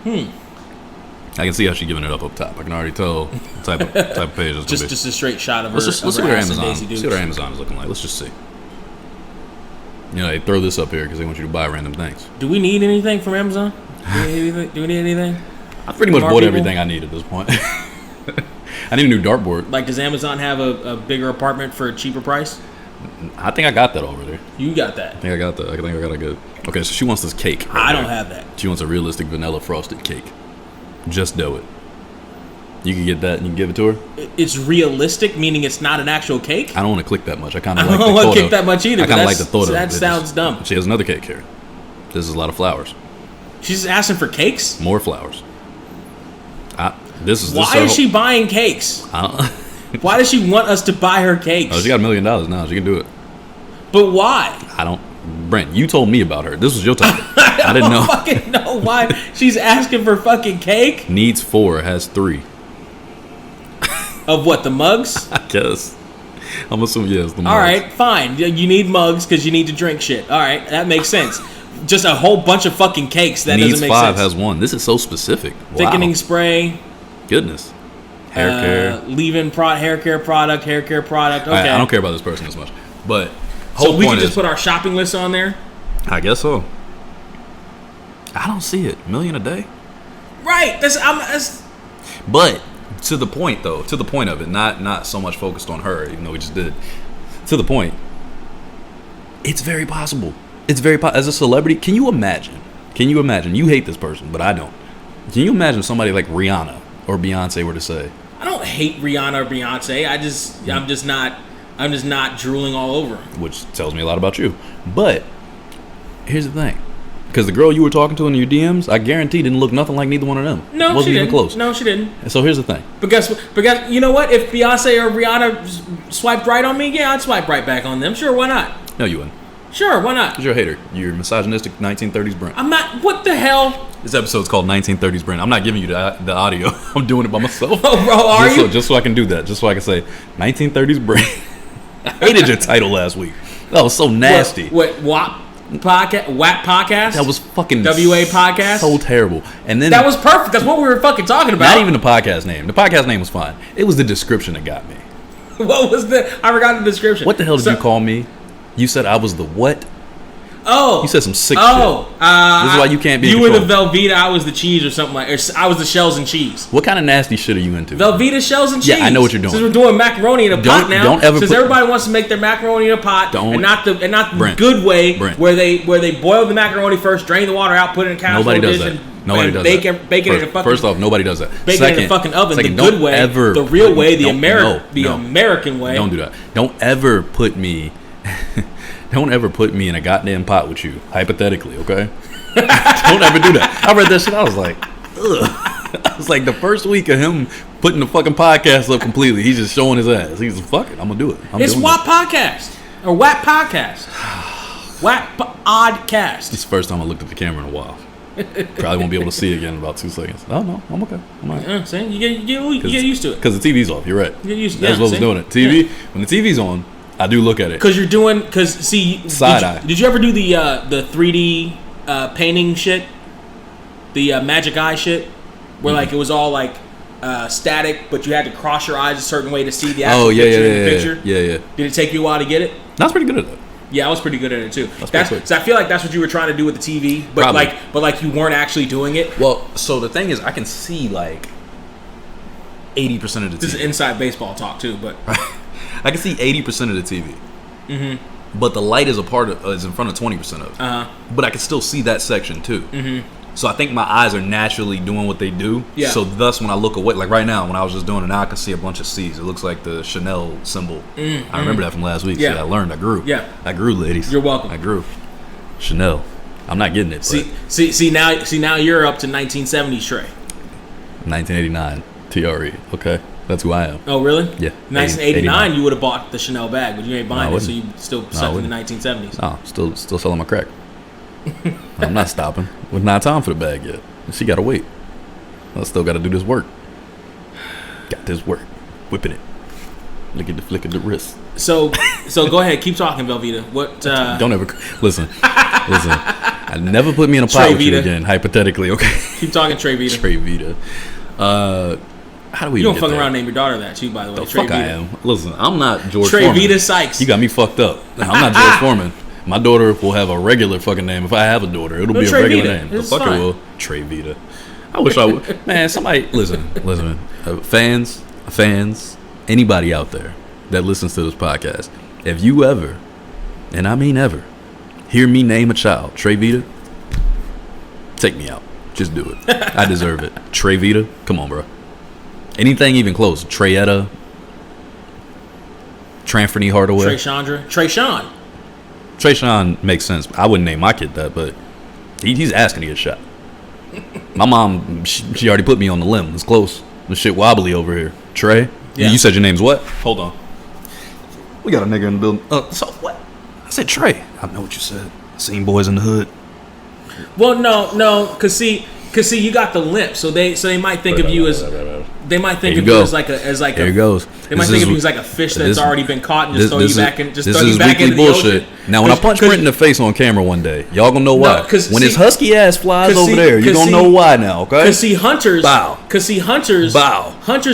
I can see how she's giving it up top. I can already tell the type of page it's gonna be. Just a straight shot of her. Let's see what her ass and Amazon. Daisy Dukes. See what her Amazon is looking like. Let's just see. You know, they throw this up here because they want you to buy random things. Do we need anything from Amazon? Do we need anything? I pretty much More bought people? everything I need at this point. I need a new dartboard. Like, does Amazon have a bigger apartment for a cheaper price? I think I got that over there. You got that. I think I got that. I think I got a good. Okay, so she wants this cake. I don't have that. She wants a realistic vanilla frosted cake. Just do it. You can get that and you can give it to her. It's realistic, meaning it's not an actual cake? I don't want to click that much. I kind of I like the don't thought want to of kick that much either. I kind of like the thought of it. That sounds dumb. She has another cake here. This is a lot of flowers. She's just asking for cakes? More flowers. Why is she buying cakes? Why does she want us to buy her cakes? Oh, she got $1 million now. She can do it. But why? I don't. Brent, you told me about her. This was your topic. I didn't know. I don't fucking know why she's asking for fucking cake. Needs 4, has 3. Of what, the mugs? I guess. I'm assuming yes. The mugs. All right, fine. You need mugs because you need to drink shit. All right, that makes sense. Just a whole bunch of fucking cakes. That Needs doesn't make 5, sense. has 1. This is so specific. Wow. Thickening spray. Goodness. Hair care. Leave-in hair care product. Okay. I don't care about this person as much. But So whole we point can just is, put our shopping list on there? I guess so. I don't see it. $1 million a day. Right. That's But to the point, though, to the point of it, not so much focused on her, even though we just did. To the point, it's very possible. It's very as a celebrity. Can you imagine? You hate this person, but I don't. Can you imagine somebody like Rihanna or Beyonce were to say, I don't hate Rihanna or Beyonce. I'm just not drooling all over. which tells me a lot about you. But here's the thing. Because the girl you were talking to in your DMs, I guarantee didn't look nothing like neither one of them. No, wasn't she even didn't. close. No, she didn't. And so here's the thing. But guess you know what? If Beyonce or Rihanna swiped right on me, yeah, I'd swipe right back on them. Sure, why not? No, you wouldn't. Sure, why not? Because you're a hater. You're misogynistic 1930s Brent. I'm not. What the hell? This episode's called 1930s Brent. I'm not giving you the audio. I'm doing it by myself. Oh, bro, are you? Just so I can do that. Just so I can say 1930s Brent. I hated your title last week. That was so nasty. What WAP podcast? WAP podcast? That was fucking WA podcast? So terrible. And then That was perfect. That's what we were fucking talking about. not even the podcast name. The podcast name was fine. It was the description that got me. What was I forgot the description. What the hell did you call me? You said I was the what? Oh, You said some sick shit. this is why you can't be in You were the control. Velveeta, I was the cheese or something like. Or I was the shells and cheese. What kind of nasty shit are you into? Velveeta shells and cheese. Yeah, I know what you're doing. Since we're doing macaroni in a pot now, don't ever since put- everybody wants to make their macaroni in a pot, Don't- and not the Brent, good way Brent. where they boil the macaroni first, drain the water out, put it in a casserole Nobody does dish, that. and Nobody does bake that. it in a fucking. First off, nobody does that. Bake it in a fucking oven. Second, The good don't way, ever the real way, the don't- American way. Don't do that. Don't ever put me. Don't ever put me in a goddamn pot with you, hypothetically, okay? Don't ever do that. I read that shit. I was like, ugh. It's like the first week of him putting the fucking podcast up completely. He's just showing his ass. He's like, fuck it, I'm gonna do it. It's WAP Podcast or WAP Podcast. WAP Oddcast. It's the first time I looked at the camera in a while. Probably won't be able to see it again in about 2 seconds. Oh no, I'm okay. I'm all right. See, you get used to it. Because the TV's off. You're right. You get used to That's what I was doing it. TV. When the TV's on, I do look at it. Side eye. Did you ever do the 3D painting shit? The magic eye shit, where like it was all like static, but you had to cross your eyes a certain way to see the actual picture. Yeah. Did it take you a while to get it? I was pretty good at that. Yeah, I was pretty good at it too. That's so I feel like that's what you were trying to do with the TV, but Probably. like you weren't actually doing it. Well, so the thing is, I can see like 80% of the TV. This is inside baseball talk too, but I can see 80% of the TV. Mm-hmm. But the light is in front of 20% of it. But I can still see that section too. Mm-hmm. So I think my eyes are naturally doing what they do. Yeah. So thus, when I look away, like right now, when I was just doing it, now I can see a bunch of C's. It looks like the Chanel symbol. Mm-hmm. I remember that from last week. Yeah. So I learned. I grew. Yeah. I grew, ladies. You're welcome. I grew. Chanel. I'm not getting it. See now you're up to 1970s Trey. 1989 TRE. Okay. That's who I am. Oh, really? Yeah. 1989, you would have bought the Chanel bag, but you ain't buying it, so you still stuck in the 1970s. No, still selling my crack. I'm not stopping. It's not time for the bag yet. She got to wait. I still got to do this work. Got this work. Whipping it. Look at the flick of the wrist. So go ahead. Keep talking, Velveeta. What? Don't ever... Listen. I never put me in a pot with you again, hypothetically, okay? Keep talking, Trey Vita. Trey Vita. How do we? You don't fucking around and name your daughter that too, by the way. The Trey fuck Vita. I am. Listen, I'm not George Trey Foreman. Vita Sykes. You got me fucked up. I'm not George Foreman. My daughter will have a regular fucking name. If I have a daughter, it'll be a regular name. The fuck it will. Trey Vita. I wish I would. Man, somebody listen. Fans, anybody out there that listens to this podcast, if you ever, and I mean ever, hear me name a child Trey Vita, take me out. Just do it. I deserve it. Trey Vita, come on, bro. Anything even close. Treyetta, Tranferny Hardaway, Trayshawn. Trayshawn makes sense. I wouldn't name my kid that, but he's asking to get shot. My mom, she already put me on the limb. It's close. The shit wobbly over here. Trey, yeah. You said your name's what? Hold on. We got a nigga in the building. So what? I said Trey. I know what you said. Seen boys in the hood. Well, no, cause see, you got the limp, so they might think of you as they might think of you as like there it goes. They might think of you as like a fish that's already been caught and just throw you back in. Just throw you back into the ocean. Now, when I punch Brent in the face on camera one day, y'all gonna know why. When his husky ass flies over there, you gonna know why now. Okay? Cause see hunters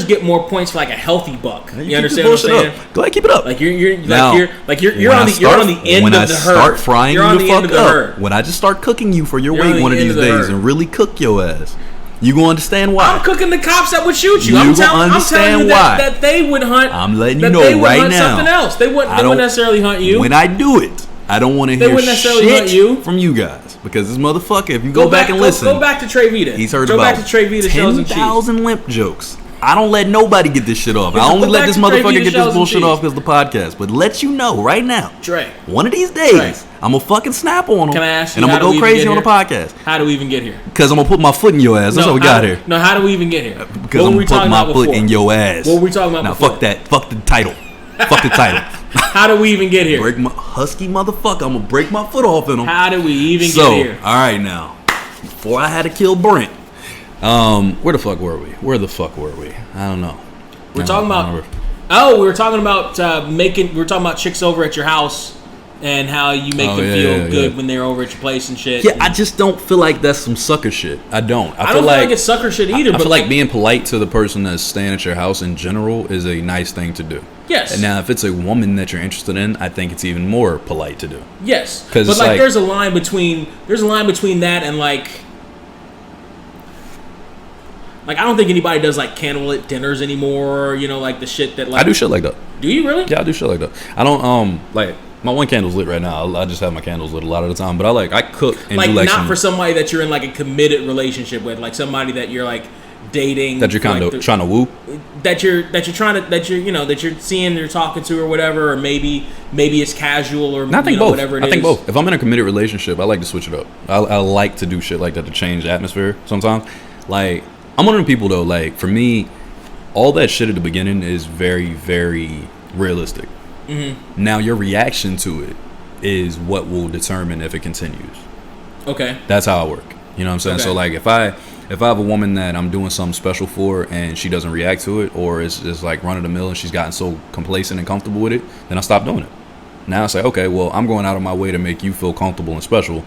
get more points for like a healthy buck. You understand what I'm saying? Go ahead, keep it up. Like you're on the end of the herd. When I start frying you the fuck up, when I just start cooking you for your weight one of these days and really cook your ass. You gonna understand why? I'm cooking the cops that would shoot you. I'm telling you that they would hunt. I'm letting you know right now. Something else. They wouldn't necessarily hunt you. When I do it, I don't want to hear shit from you guys because this motherfucker. If you go back and listen, go back to Trey Vita. He's heard about 10,000 limp jokes. I don't let nobody get this shit off. I only let this motherfucker get this bullshit off because of the podcast. But let you know right now, Trey, one of these days, I'm going to fucking snap on him. Can I ask you, and I'm going to go crazy on the podcast. How do we even get here? Because I'm going to put my foot in your ass. That's how we got here. No, how do we even get here? Because I'm going to put my foot in your ass. What were we talking about before? Now, fuck that. Fuck the title. Fuck the title. How do we even get here? Break my husky motherfucker. I'm going to break my foot off in him. How do we even get here? All right, now. Before I had to kill Brent. Where the fuck were we? I don't know. We were talking about chicks over at your house and how you make them feel good when they're over at your place and shit. Yeah, I just don't feel like that's some sucker shit. I don't. I don't feel like it's sucker shit either. I feel like being polite to the person that's staying at your house in general is a nice thing to do. Yes. And now, if it's a woman that you're interested in, I think it's even more polite to do. Yes. But like, there's a line between that and like I don't think anybody does like candlelit dinners anymore. You know, like the shit that like I do shit like that. Do you really? Yeah, I do shit like that. I don't like my one candle's lit right now. I just have my candles lit a lot of the time. But I cook and like do like not for somebody that you're in like a committed relationship with, like somebody that you're like dating, that you're kind of trying to woo, that you're seeing, you're talking to or whatever, or maybe it's casual or I think both. Whatever it is. I think both. If I'm in a committed relationship, I like to switch it up. I like to do shit like that to change the atmosphere sometimes. Like I'm one of the people though. Like for me, all that shit at the beginning is very, very realistic. Mm-hmm. Now your reaction to it is what will determine if it continues. Okay. That's how I work. You know what I'm saying? Okay. So like if I have a woman that I'm doing something special for and she doesn't react to it, or it's just like run of the mill and she's gotten so complacent and comfortable with it, then I stop doing it. Now it's like, okay, well, I'm going out of my way to make you feel comfortable and special,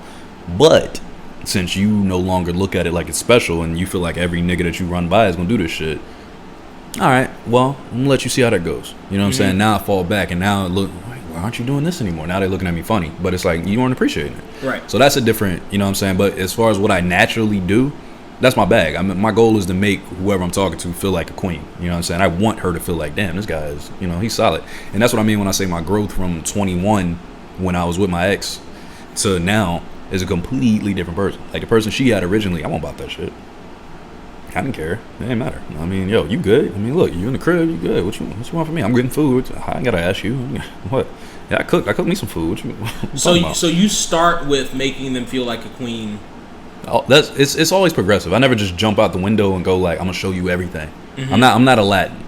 but since you no longer look at it like it's special and you feel like every nigga that you run by is gonna do this shit, all right, well, I'm gonna let you see how that goes. You know what I'm saying? Now I fall back and now look, why aren't you doing this anymore? Now they're looking at me funny, but it's like you weren't appreciating it. Right. So that's a different, you know what I'm saying? But as far as what I naturally do, that's my bag. I mean, my goal is to make whoever I'm talking to feel like a queen. You know what I'm saying? I want her to feel like, damn, this guy is, you know, he's solid. And that's what I mean when I say my growth from 21 when I was with my ex to now is a completely different person. Like the person she had originally, I won't about that shit. I didn't care. It didn't matter. I mean, yo, you good? I mean, look, you in the crib, you good. What you want from me? I'm getting food. I ain't gotta ask you. What? Yeah, I cooked me some food. So you start with making them feel like a queen. Oh, it's always progressive. I never just jump out the window and go like, I'm gonna show you everything. Mm-hmm. I'm not Aladdin.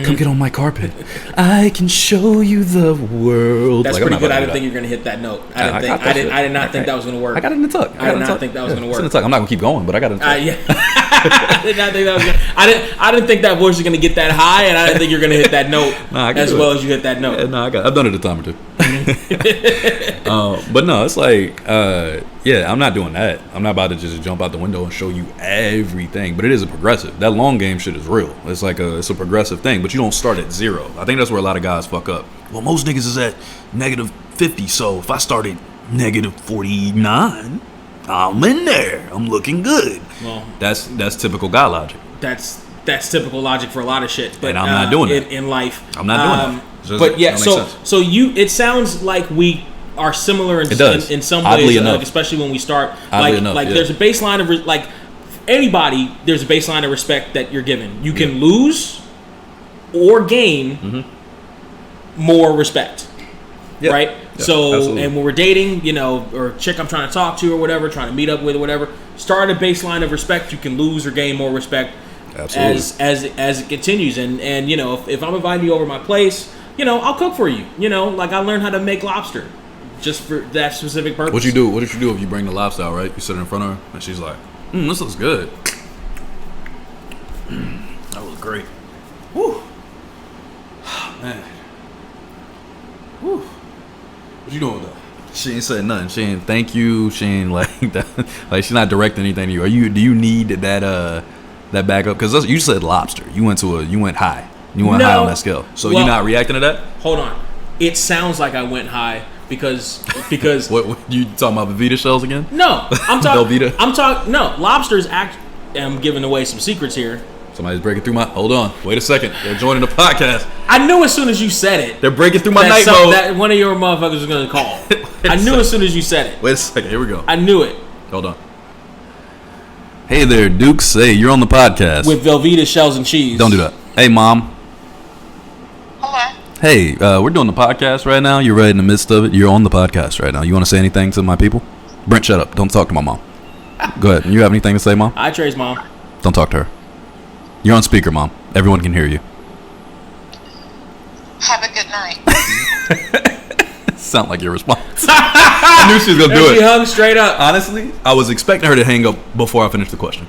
Come get on my carpet. I can show you the world. That's like, pretty good. I didn't think you were gonna hit that note. I did not think that was gonna work. I got it in the tuck. I did not think that was gonna work. It's in the tuck. I'm not gonna keep going, but I got it in the tuck. Yeah. I did not think that was gonna, I didn't think that voice was gonna get that high, and I didn't think you're gonna hit that note as well as you hit that note. Yeah, I've done it a time or two. But no, it's like I'm not doing that. I'm not about to just jump out the window and show you everything. But it is a progressive. That long game shit is real. It's like it's a progressive thing, but you don't start at zero. I think that's where a lot of guys fuck up. Well, most niggas is at negative 50, so if I started negative 49, I'm in there. I'm looking good. Well, that's typical guy logic. That's typical logic for a lot of shit. But and I'm not doing it in life. I'm not doing it. But yeah, so it sounds like we are similar in some ways, especially when we start. There's a baseline of like anybody. There's a baseline of respect that you're given. You can lose or gain more respect, right? Yeah, so absolutely. And when we're dating, you know, or a chick I'm trying to talk to or whatever, trying to meet up with or whatever, start a baseline of respect. You can lose or gain more respect. Absolutely. As it continues, and you know, if I'm inviting you over to my place, you know, I'll cook for you. You know, like I learned how to make lobster, just for that specific purpose. What you do if you bring the lobster out, right? You sit in front of her, and she's like, "This looks good. That was great. Woo, man. Woo. What you doing with that?" She ain't said nothing. She ain't thank you. She ain't like that. Like she's not directing anything to you. Do you need that backup? Because you said lobster. You went high. You went high on that scale. So you're not reacting to that? Hold on. It sounds like I went high because what you talking about Velveeta shells again? No, I'm talking Velveeta. I'm talking lobsters. I'm giving away some secrets here. Somebody's breaking through my. Hold on. Wait a second. They're joining the podcast. I knew as soon as you said it. They're breaking through my night mode. That one of your motherfuckers was gonna call. I knew as soon as you said it. Wait a second. Here we go. I knew it. Hold on. Hey there, Dukes. Hey, you're on the podcast with Velveeta shells and cheese. Don't do that. Hey, Mom. Hello. Hey, we're doing the podcast right now. You're right in the midst of it. You're on the podcast right now. You want to say anything to my people? Brent, shut up. Don't talk to my mom. Go ahead. You have anything to say, Mom? Hi, Trey's mom. Don't talk to her. You're on speaker, Mom. Everyone can hear you. Have a good night. Sound like your response. I knew she was gonna do it. She hung straight up. Honestly, I was expecting her to hang up before I finished the question.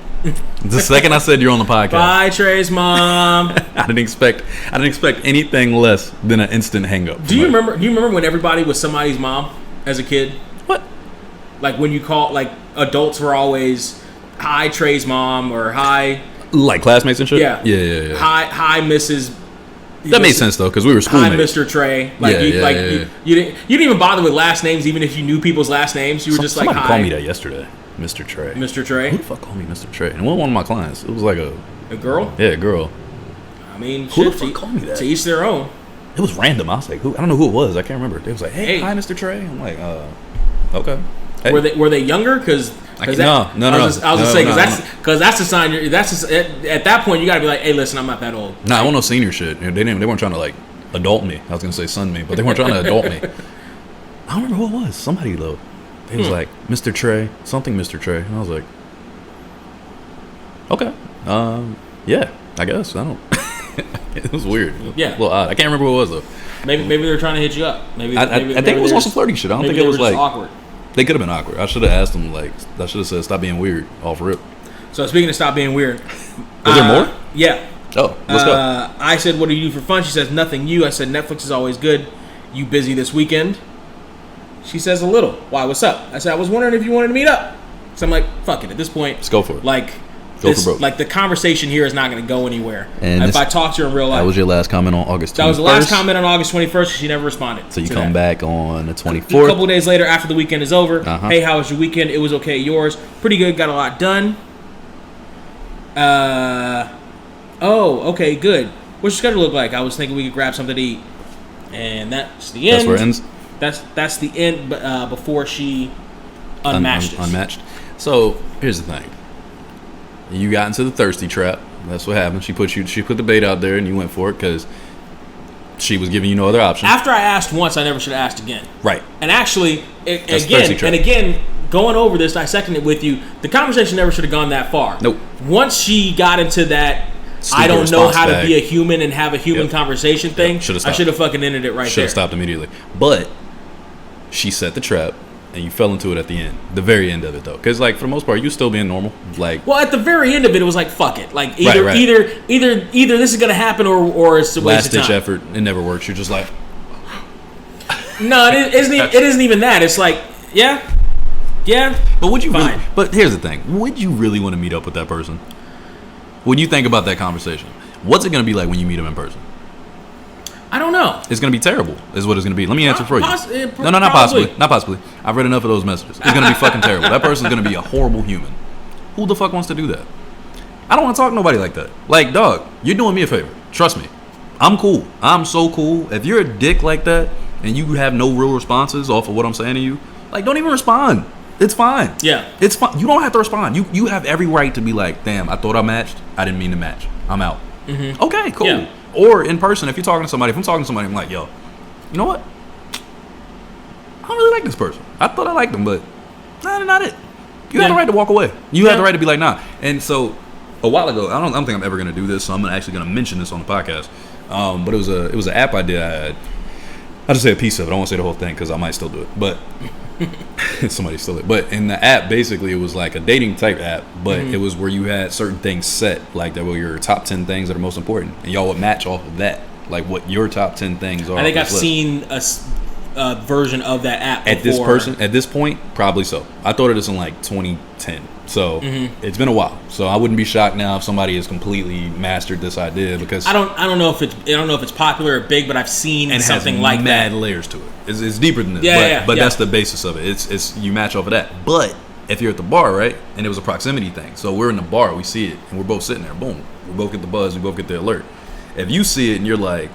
The second I said you're on the podcast. Bye, Trey's mom. I didn't expect anything less than an instant hang up. Do you remember when everybody was somebody's mom as a kid? What? Like when you call, like adults were always, hi Trey's mom, or hi. Like classmates and shit. Yeah. Yeah. Hi Mrs. That made sense though, because we were schoolmates. Hi, Mr. Trey. Like, you didn't even bother with last names, even if you knew people's last names. You were just like, hi. Somebody called me that yesterday, Mr. Trey. Mr. Trey. Who the fuck called me Mr. Trey? And it wasn't one of my clients. It was like a girl. Yeah, a girl. I mean, who the fuck called me that? To each their own. It was random. I was like, who? I don't know who it was. I can't remember. They was like, hey, hi, Mr. Trey. I'm like, okay. Hey. Were they younger? Because no. I was gonna say because that's the sign. At that point you gotta be like, hey, listen, I'm not that old. No, I want no senior shit. They weren't trying to like adult me. I was gonna say son me, but they weren't trying to adult me. I don't remember who it was. Somebody though. They was like Mr. Trey, something Mr. Trey, and I was like, okay. Yeah, I guess. I don't. It was weird. Yeah. A little odd. I can't remember what it was, though. Maybe they were trying to hit you up. Maybe I think it was on some flirty shit. I don't think it was like awkward. They could have been awkward. I should have asked them, like, I should have said, stop being weird, off rip. So speaking of stop being weird. Was there more? Yeah. Oh, let's go. I said, what do you do for fun? She says, nothing you. I said, Netflix is always good. You busy this weekend? She says, a little. Why, what's up? I said, I was wondering if you wanted to meet up. So I'm like, fuck it. At this point, let's go for it. Like, go for broke. Like the conversation here is not going to go anywhere. And if I talk to her in real life. That was your last comment on August 21st? That was the last comment on August 21st. She never responded. So you come back on the 24th? A couple of days later, after the weekend is over. Hey, how was your weekend? It was okay. Yours? Pretty good. Got a lot done. Oh, okay, good. What's your schedule look like? I was thinking we could grab something to eat. And that's the end. That's where it ends? That's the end before she unmatched us. Unmatched. So, here's the thing. You got into the thirsty trap. That's what happened. She put the bait out there and you went for it because she was giving you no other option. After I asked once, I never should have asked again. Right. And actually, again, going over this, dissecting it with you, the conversation never should have gone that far. Nope. Once she got into that, Stupid I don't know how bag. to be a human and have a human conversation thing, I should have fucking ended it right there. Should have stopped immediately. But she set the trap. And you fell into it at the end, the very end of it, though, because like for the most part, you still being normal. Like, well, at the very end of it, it was like fuck it, like either this is gonna happen or it's a waste of time. Last ditch effort, it never works. You're just like, no, it isn't even that. It's like, yeah. But would you? Fine. Really, but here's the thing: would you really want to meet up with that person? When you think about that conversation, what's it gonna be like when you meet them in person? I don't know. It's going to be terrible, is what it's going to be. Let me answer for you. No, not probably. possibly. Not possibly. I've read enough of those messages. It's going to be fucking terrible. That person's going to be a horrible human. Who the fuck wants to do that? I don't want to talk to nobody like that. Like, dog, you're doing me a favor. Trust me. I'm cool. I'm so cool. If you're a dick like that and you have no real responses off of what I'm saying to you, like, don't even respond. It's fine. Yeah. It's fine. You don't have to respond. You have every right to be like, damn, I thought I matched. I didn't mean to match. I'm out. Mm-hmm. Okay, cool. Yeah. Or in person, if I'm talking to somebody, I'm like, yo, you know what? I don't really like this person. I thought I liked them, but nah, they're not it. You have the right to walk away. You have the right to be like, nah. And so, a while ago, I don't think I'm ever going to do this, so I'm actually going to mention this on the podcast. But it was an app I did. I'll just say a piece of it. I don't want to say the whole thing because I might still do it. But somebody still it. But in the app, basically, it was like a dating type app, but it was where you had certain things set, like that were your top 10 things that are most important, and y'all would match off of that, like what your top 10 things are. I think I've seen a version of that app before. At this point, probably so. I thought of this in like 2010, so it's been a while. So I wouldn't be shocked now if somebody has completely mastered this idea because I don't know if it's popular or big, but I've seen and something like mad that. Layers to it. It's deeper than this. But that's the basis of it. It's you match off of that. But if you're at the bar, right, and it was a proximity thing, so we're in the bar, we see it, and we're both sitting there. Boom, we both get the buzz, we both get the alert. If you see it and you're like,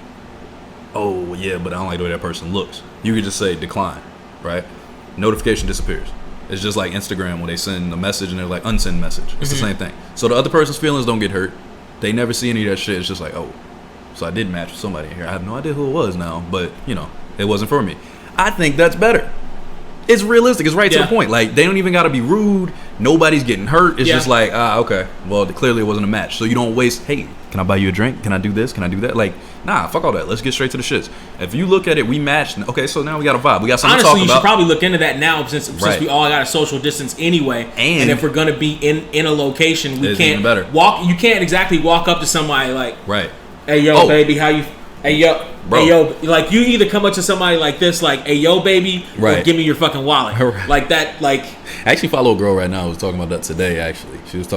oh yeah, but I don't like the way that person looks, you could just say decline, right? Notification disappears. It's just like Instagram when they send a message and they're like unsend message. It's the same thing. So the other person's feelings don't get hurt. They never see any of that shit. It's just like, oh, so I did match with somebody here. I have no idea who it was now, but you know, it wasn't for me. I think that's better. It's realistic. It's right to the point. Like, they don't even got to be rude. Nobody's getting hurt. It's just like, okay. Well, clearly it wasn't a match. So you don't waste, hey, can I buy you a drink? Can I do this? Can I do that? Like, nah, fuck all that. Let's get straight to the shits. If you look at it, we matched. Okay, so now we got a vibe. We got something to talk about. Honestly, you should probably look into that now since we all got a social distance anyway. And if we're going to be in a location, we can't walk. You can't exactly walk up to somebody like, hey, yo, baby, how you... Hey yo, bro. Hey yo, like you either come up to somebody like this, like, hey yo, baby, or give me your fucking wallet, like that. Like, I actually follow a girl right now who was talking about that today. Actually, she was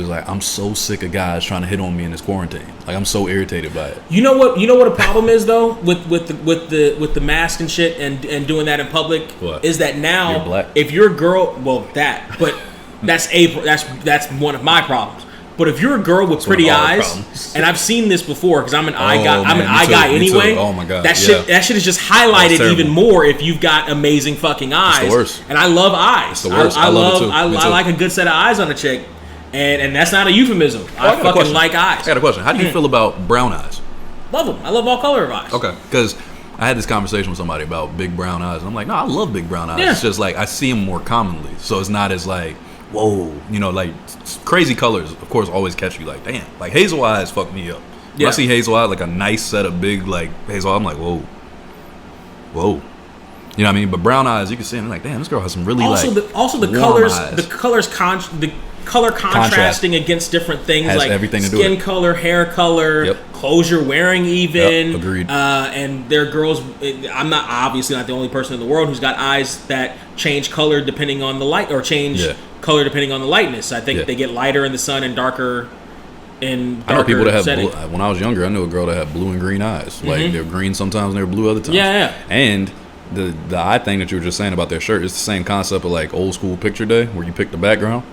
like, I'm so sick of guys trying to hit on me in this quarantine. Like, I'm so irritated by it. You know what a problem is though with the mask and shit and doing that in public is that now if you're a girl, but that's one of my problems. But if you're a girl with pretty eyes, and I've seen this before because I'm an eye guy. I'm an eye guy anyway. Oh my god, that shit is just highlighted even more if you've got amazing fucking eyes. It's the worst. And I love eyes. It's the worst. I love it too. I like a good set of eyes on a chick, and that's not a euphemism. I fucking like eyes. I got a question. How do you feel about brown eyes? Love them. I love all color of eyes. Okay, because I had this conversation with somebody about big brown eyes, and I'm like, no, I love big brown eyes. Yeah. It's just like I see them more commonly, so it's not as like whoa, you know, like crazy colors, of course, always catch you. Like, damn, like hazel eyes fuck me up. When I see hazel eyes, like a nice set of big like hazel eyes, I'm like, whoa. You know what I mean? But brown eyes, you can see, I'm like, damn, this girl has some really the color contrasting against different things, has like everything to do skin with it. color, hair color, clothes you're wearing, even. Yep, agreed. And there are girls. I'm not obviously not the only person in the world who's got eyes that change color depending on the light, or change color depending on the lightness. I think they get lighter in the sun and darker. I know people that have blue, when I was younger, I knew a girl that had blue and green eyes. Like they were green sometimes and they were blue other times. Yeah. And the eye thing that you were just saying about their shirt is the same concept of like old school picture day where you pick the background.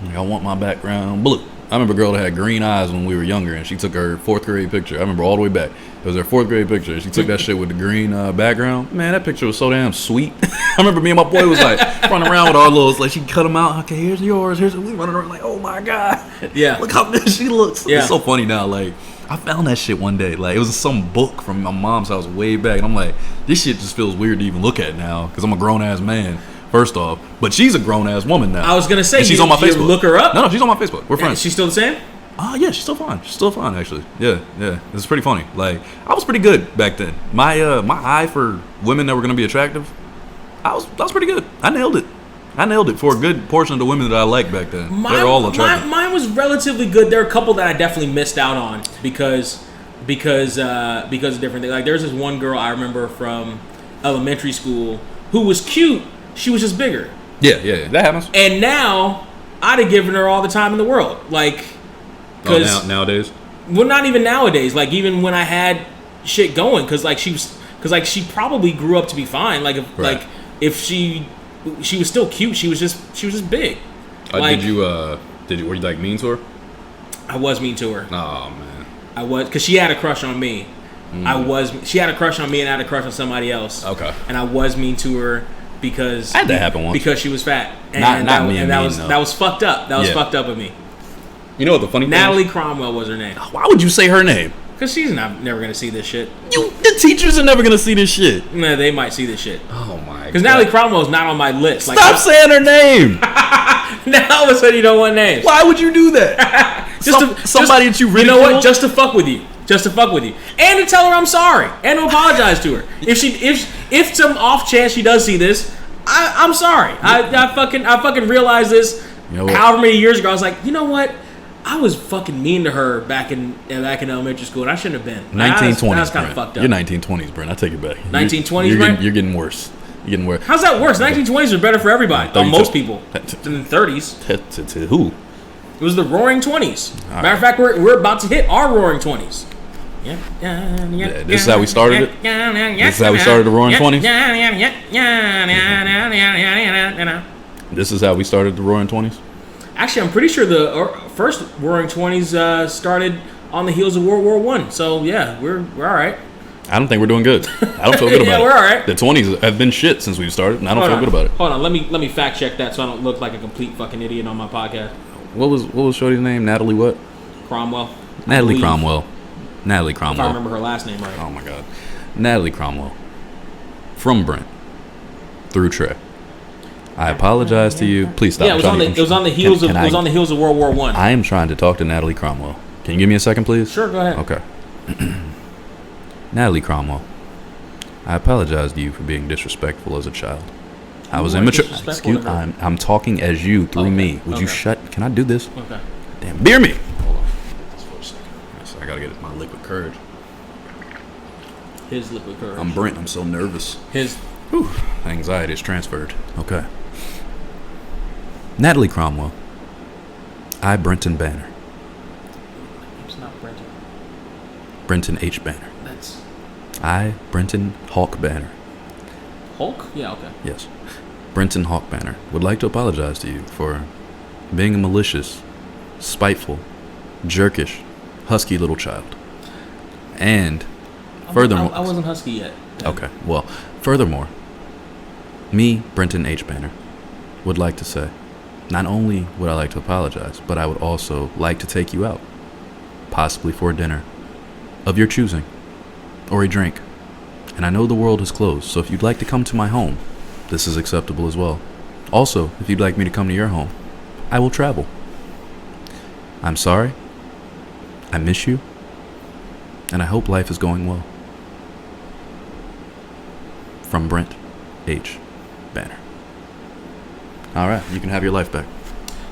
Like, I want my background blue. I remember a girl that had green eyes when we were younger, and she took her 4th grade picture. I remember all the way back. It was her 4th grade picture. She took that shit with the green background. Man, that picture was so damn sweet. I remember me and my boy was like running around with our little, like she cut them out. Okay, here's yours. We running around like, oh my god. Yeah. Look how good she looks. Yeah. It's so funny now. Like, I found that shit one day. Like, it was some book from my mom's house way back, and I'm like, this shit just feels weird to even look at now because I'm a grown ass man. First off, but she's a grown ass woman now. I was gonna say, she's on my Facebook. Look her up. No, she's on my Facebook. We're friends. She's still the same. Yeah, she's still fine. She's still fine, actually. Yeah. It's pretty funny. Like, I was pretty good back then. My eye for women that were gonna be attractive, I was pretty good. I nailed it for a good portion of the women that I liked back then. They're all attractive. Mine was relatively good. There are a couple that I definitely missed out on because of different things. Like, there's this one girl I remember from elementary school who was cute. She was just bigger. Yeah. That happens. And now, I'd have given her all the time in the world. Like, nowadays? Well, not even nowadays. Like, even when I had shit going, because she probably grew up to be fine. Like, if she was still cute, she was just big. Were you like mean to her? I was mean to her. Oh man. I was, because she had a crush on me. She had a crush on me and I had a crush on somebody else. Okay. And I was mean to her. Because I had that happen once. Because she was fat, and that was fucked up. That was fucked up of me. You know what the funny thing Natalie Cromwell was her name. Why would you say her name? Because she's never gonna see this shit. The teachers are never gonna see this shit. Nah, they might see this shit. Oh my god. Because Natalie Cromwell's not on my list. Stop saying her name. Now all of a sudden you don't want names. Why would you do that? Somebody that you ridiculed? You know what? Just to fuck with you. And to tell her I'm sorry. And to apologize to her. If some off chance she does see this, I'm sorry. I fucking realized this however many years ago. I was like, you know what? I was fucking mean to her back in elementary school, and I shouldn't have been. 1920s. That was kind of fucked up. You're 1920s, Brent. I take it back. 1920s, Brent? You're getting worse. How's that worse? 1920s are better for everybody. On most people. Than the 30s. To who? It was the Roaring 20s. Matter of fact, we're about to hit our Roaring 20s. This is how we started it? This is how we started the Roaring 20s? This is how we started the Roaring 20s? Actually, I'm pretty sure the first Roaring 20s started on the heels of World War I. So, yeah, we're all right. I don't think we're doing good. I don't feel good about it. We're all right. The 20s have been shit since we've started, and I don't feel good about it. Hold on, let me fact check that so I don't look like a complete fucking idiot on my podcast. What was Shorty's name? Natalie what? Cromwell. Natalie Cromwell. Natalie Cromwell. If I remember her last name right. Oh my god. Natalie Cromwell. From Brent. Through Trey. I apologize to you. Please stop. Yeah, it was on the heels of World War I. I am trying to talk to Natalie Cromwell. Can you give me a second, please? Sure, go ahead. Okay. Natalie Cromwell. I apologize to you for being disrespectful as a child. I was immature. Excuse, I'm talking as you through me. Would you shut? Can I do this? Okay. Damn, beer me. Hold on. Just for a second. Yes, I gotta get my liquid courage. His liquid courage. I'm Brent. I'm so nervous. Anxiety is transferred. Okay. Natalie Cromwell. I, Brenton Banner. It's not Brenton. Brenton H. Banner. That's. I, Brenton Hawk Banner. Hulk? Yeah, okay. Yes. Brenton Hawk Banner would like to apologize to you for being a malicious, spiteful, jerkish, husky little child. And furthermore... I wasn't husky yet. Okay, well, furthermore, me, Brenton H. Banner, would like to say, not only would I like to apologize, but I would also like to take you out, possibly for a dinner of your choosing, or a drink. And I know the world is closed, so if you'd like to come to my home, this is acceptable as well. Also, if you'd like me to come to your home, I will travel. I'm sorry. I miss you. And I hope life is going well. From Brent H. Banner. All right, you can have your life back.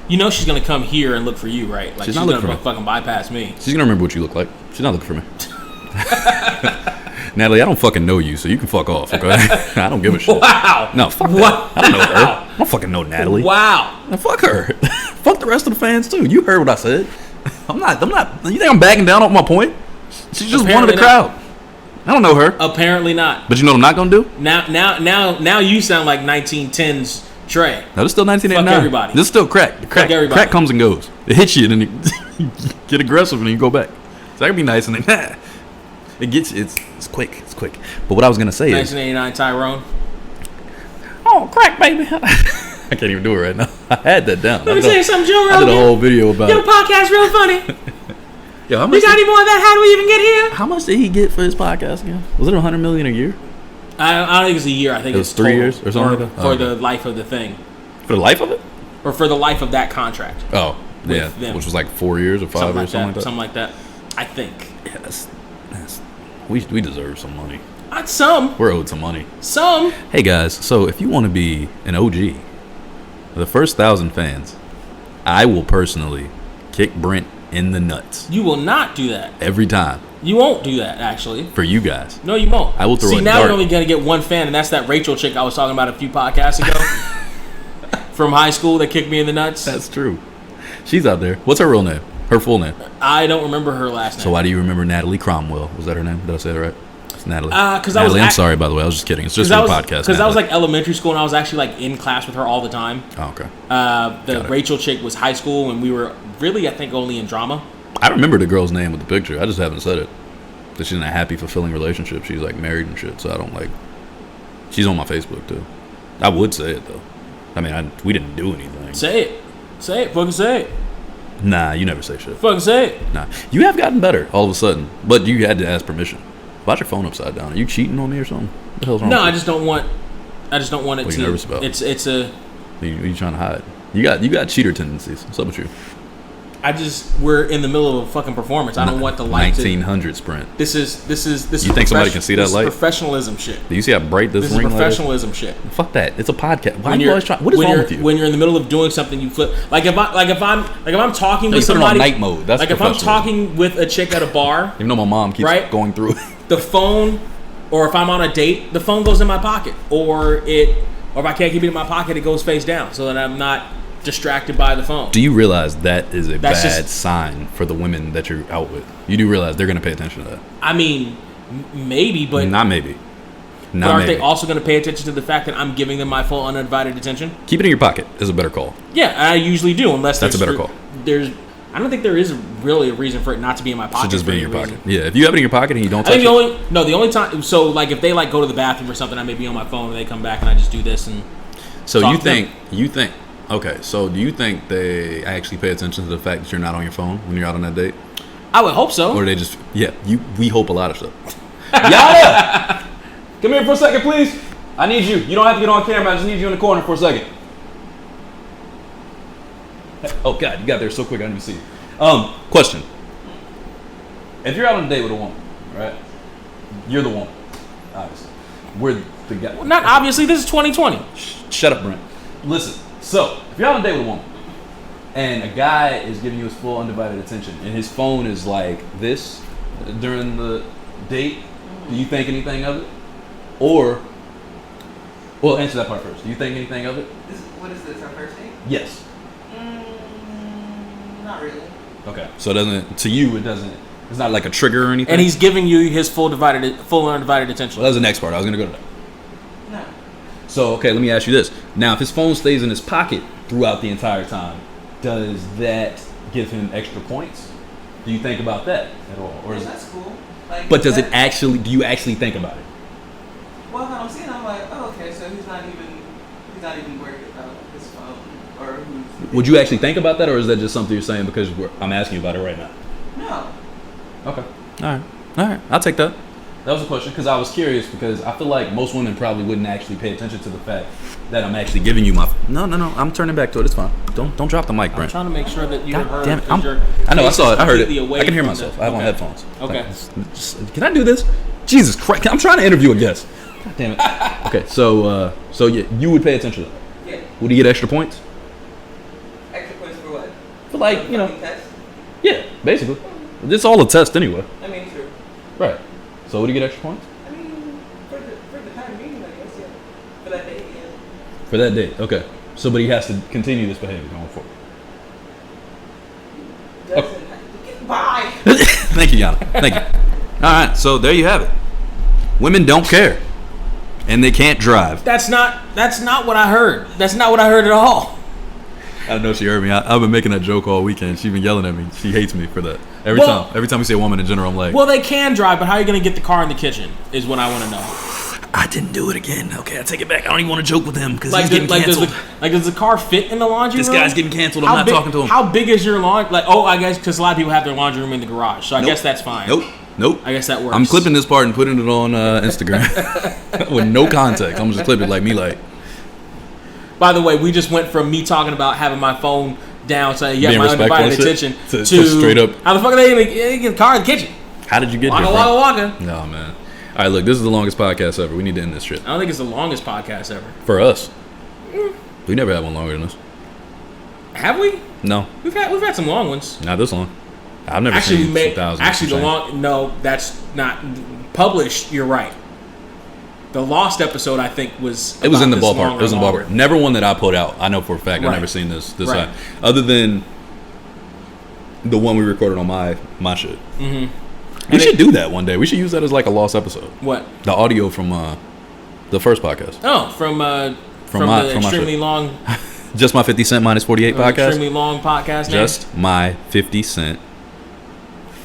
You know she's gonna come here and look for you, right? Like she's not looking gonna for me. fucking bypass me. She's gonna remember what you look like. She's not looking for me. Natalie, I don't fucking know you, so you can fuck off, okay? I don't give a shit. Wow. No, fuck What? that. I don't know her. I don't fucking know Natalie. Wow. Now, fuck her. Fuck the rest of the fans too. You heard what I said. I'm not. You think I'm backing down off my point? She's just one of the crowd. I don't know her. Apparently not. But you know what I'm not gonna do? Now you sound like 1910s Trey. No, this is still 1989. Fuck everybody. This is still crack. Crack comes and goes. It hits you and then you get aggressive and then you go back. So that can be nice and then it gets you. It's quick. It's quick. But what I was gonna say 1989 Tyrone. Oh, crack, baby. I can't even do it right now. I had that down. Let me tell you something, Joe Rogan. I did a whole video about Your it. podcast real funny. Yo, how You much got any more of that? How do we even get here? How much did he get for his podcast again? Was it $100 million a year? I don't think it's a year. I think It was it's 3 total. years or something like that? For Oh, the life of the thing. For the life of it? Or for the life of that contract. Oh, yeah. them. Which was like 4 years or 5 years, something like that. Something like that. I think. Yeah, we deserve some money. Not some. We're owed some money. Some. Hey guys, so if you want to be an OG, the first 1,000 fans, I will personally kick Brent in the nuts You will not do that. every time You won't do that, actually. for you guys. No, you won't. I will throw See, a now dart. you're only going to get one fan, and that's that Rachel chick I was talking about a few podcasts ago. From high school that kicked me in the nuts. That's true. She's out there. What's her real name? Her full name. I don't remember her last name. So why do you remember Natalie Cromwell? Was that her name? Did I say that right? It's Natalie. 'Cause I was Natalie, I'm sorry, by the way. I was just kidding. It's just for the podcast. Because I was like elementary school, and I was actually like in class with her all the time. Oh, okay. The Rachel chick was high school, and we were really, I think, only in drama. I remember the girl's name with the picture. I just haven't said it. That she's in a happy, fulfilling relationship. She's like married and shit. So I don't like. She's on my Facebook too. I would say it though. I mean, we didn't do anything. Say it. Say it. Fucking say it. Nah, you never say shit. Fucking say it. Nah, you have gotten better all of a sudden, but you had to ask permission. Why's your phone upside down? Are you cheating on me or something? What the hell's wrong? No, with I you? just don't want. I just don't want it What are to. you nervous about? It's a. What are you trying to hide? You got cheater tendencies. What's up with you? We're in the middle of a fucking performance. I don't want the light 1900 sprint. This is You think somebody can see that this is light? professionalism shit. Do you see how bright this This is ring light is? professionalism shit. Fuck that. It's a podcast. Why When are you always trying? What is when wrong you're- with you? When you're in the middle of doing something, you flip. Like if I'm talking No, with you put it on somebody. night mode. That's like if I'm professionalism. talking with a chick at a bar, Even though my mom keeps Right? going through it. the phone, or if I'm on a date, the phone goes in my pocket, or if I can't keep it in my pocket, it goes face down, so that I'm not distracted by the phone. Do you realize that is a That's bad just- sign for the women that you're out with? You do realize they're going to pay attention to that. I mean, maybe, but Not maybe. but Not aren't maybe. they also going to pay attention to the fact that I'm giving them my full undivided attention? Keep it in your pocket is a better call. Yeah, I usually do, unless That's a there's better call. I don't think there is really a reason for it not to be in my pocket. Should just for be in any your reason. pocket. Yeah, if you have it in your pocket and you don't I touch think it. the only time, so like if they like go to the bathroom or something, I may be on my phone and they come back and I just do this and. So talk you to them. think, okay, so do you think they actually pay attention to the fact that you're not on your phone when you're out on that date? I would hope so. Or do they just, we hope a lot of stuff. Yada! Come here for a second, please. I need you. You don't have to get on camera. I just need you in the corner for a second. Oh, God, you got there so quick. I didn't even see you. Question. If you're out on a date with a woman, right? You're the woman, obviously. We're the guy. Well, not obviously. This is 2020. Shut up, Brent. Listen, so if you're out on a date with a woman and a guy is giving you his full undivided attention and his phone is like this during the date, do you think anything of it? Or, well, answer that part first. Do you think anything of it? What is this, our first date? Yes. Not really. Okay. So it doesn't, to you, it's not like a trigger or anything? And he's giving you his full undivided attention. Well, that was the next part. I was going to go to that. No. So, okay, let me ask you this. Now, if his phone stays in his pocket throughout the entire time, does that give him extra points? Do you think about that at all? Or is That's cool. Like, But does it actually, do you actually think about it? Well, if I don't see it, I'm like, oh, okay, so he's not even worried about his phone or who's. Would you actually think about that, or is that just something you're saying because I'm asking you about it right now? No. Okay. All right. I'll take that. That was a question because I was curious because I feel like most women probably wouldn't actually pay attention to the fact that I'm actually giving you my. No. I'm turning back to it. It's fine. Don't drop the mic, Brent. I'm trying to make sure that you heard. Damn it. I know. I saw it. I heard it. I can hear myself. I have on headphones. Okay. Can I do this? Jesus Christ! I'm trying to interview a guest. God damn it. Okay. So yeah, you would pay attention to that. Yeah. Would you get extra points? Extra points for what? For like Test? Yeah, basically. It's all a test anyway. I mean, true. Right. So would you get extra points? I mean, for the time being, I guess, yeah. For that day, yeah. For that day, okay. So, but he has to continue this behavior going forward. Doesn't have to get by. Thank you, Yana. Thank you. All right, so there you have it. Women don't care, and they can't drive. That's not what I heard. That's not what I heard at all. I don't know if she heard me. I've been making that joke all weekend. She's been yelling at me. She hates me for that. Every time we say woman in general, I'm like, well, they can drive, but how are you going to get the car in the kitchen is what I want to know. I didn't do it again. Okay, I take it back. I don't even want to joke with him because he's getting canceled. Does the car fit in the laundry room? This guy's getting canceled. I'm not talking to him. How big is your laundry? I guess because a lot of people have their laundry room in the garage, so I guess that's fine. Nope. I guess that works. I'm clipping this part and putting it on Instagram with no context. I'm just clipping it like me like. By the way, we just went from me talking about having my phone down, saying my undivided attention, to straight up. How the fuck are they going to get the car in the kitchen? How did you get here? Waka. No, man. All right, look, this is the longest podcast ever. We need to end this shit. I don't think it's the longest podcast ever. For us. We never had one longer than this. Have we? No. We've had some long ones. Not this long. I've never seen 2,000. Actually, no, that's not published. You're right. The Lost episode, I think, was. It was in the ballpark. It was in the ballpark. Never one that I put out. I know for a fact. I've never seen this right. high. Other than the one we recorded on my shit. Mm-hmm. We should do that one day. We should use that as like a lost episode. What? The audio from the first podcast. Oh, from the extremely long. Just my 50 Cent minus 48 podcast. Extremely long podcast. Just my 50 Cent.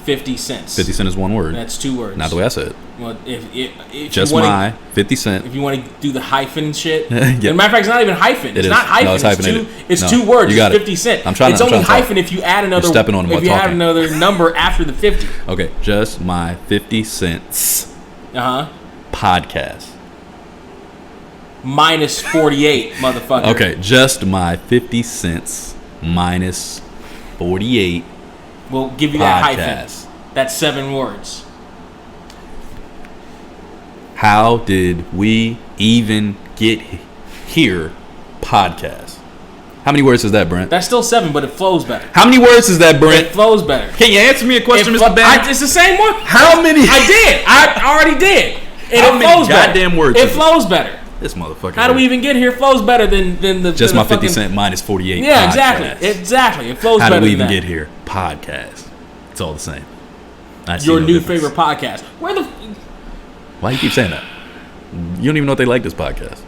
50 cents. 50 Cent is one word. That's two words. Not the way I said it. Well, if just you wanna, my 50 Cent. If you want to do the hyphen shit. Yeah. As a matter of fact, it's not even hyphen. It's not hyphen. No, it's hyphenated. It's two words. You got it's 50 Cent. It's only hyphen if you add another. You're stepping on him. If you add another number after the 50. Okay, just my 50 cents. Podcast. Minus 48, motherfucker. Okay, just my 50 cents minus 48. We'll give you that hyphen. That's 7 words. How did we even get here? Podcast. How many words is that, Brent? That's still 7, but it flows better. How many words is that, Brent? It flows better. Can you answer me a question, Mr. Bannon? It's the same one. How many? I did. I already did. And How it many flows goddamn better. words? It flows better. This motherfucker. How do we even get here? Flows better than the just my 50 cent minus 48. Yeah, podcast. exactly. It flows better. How do we even get here? Podcast. It's all the same. Your new favorite podcast. Where the? Why do you keep saying that? You don't even know if they like this podcast.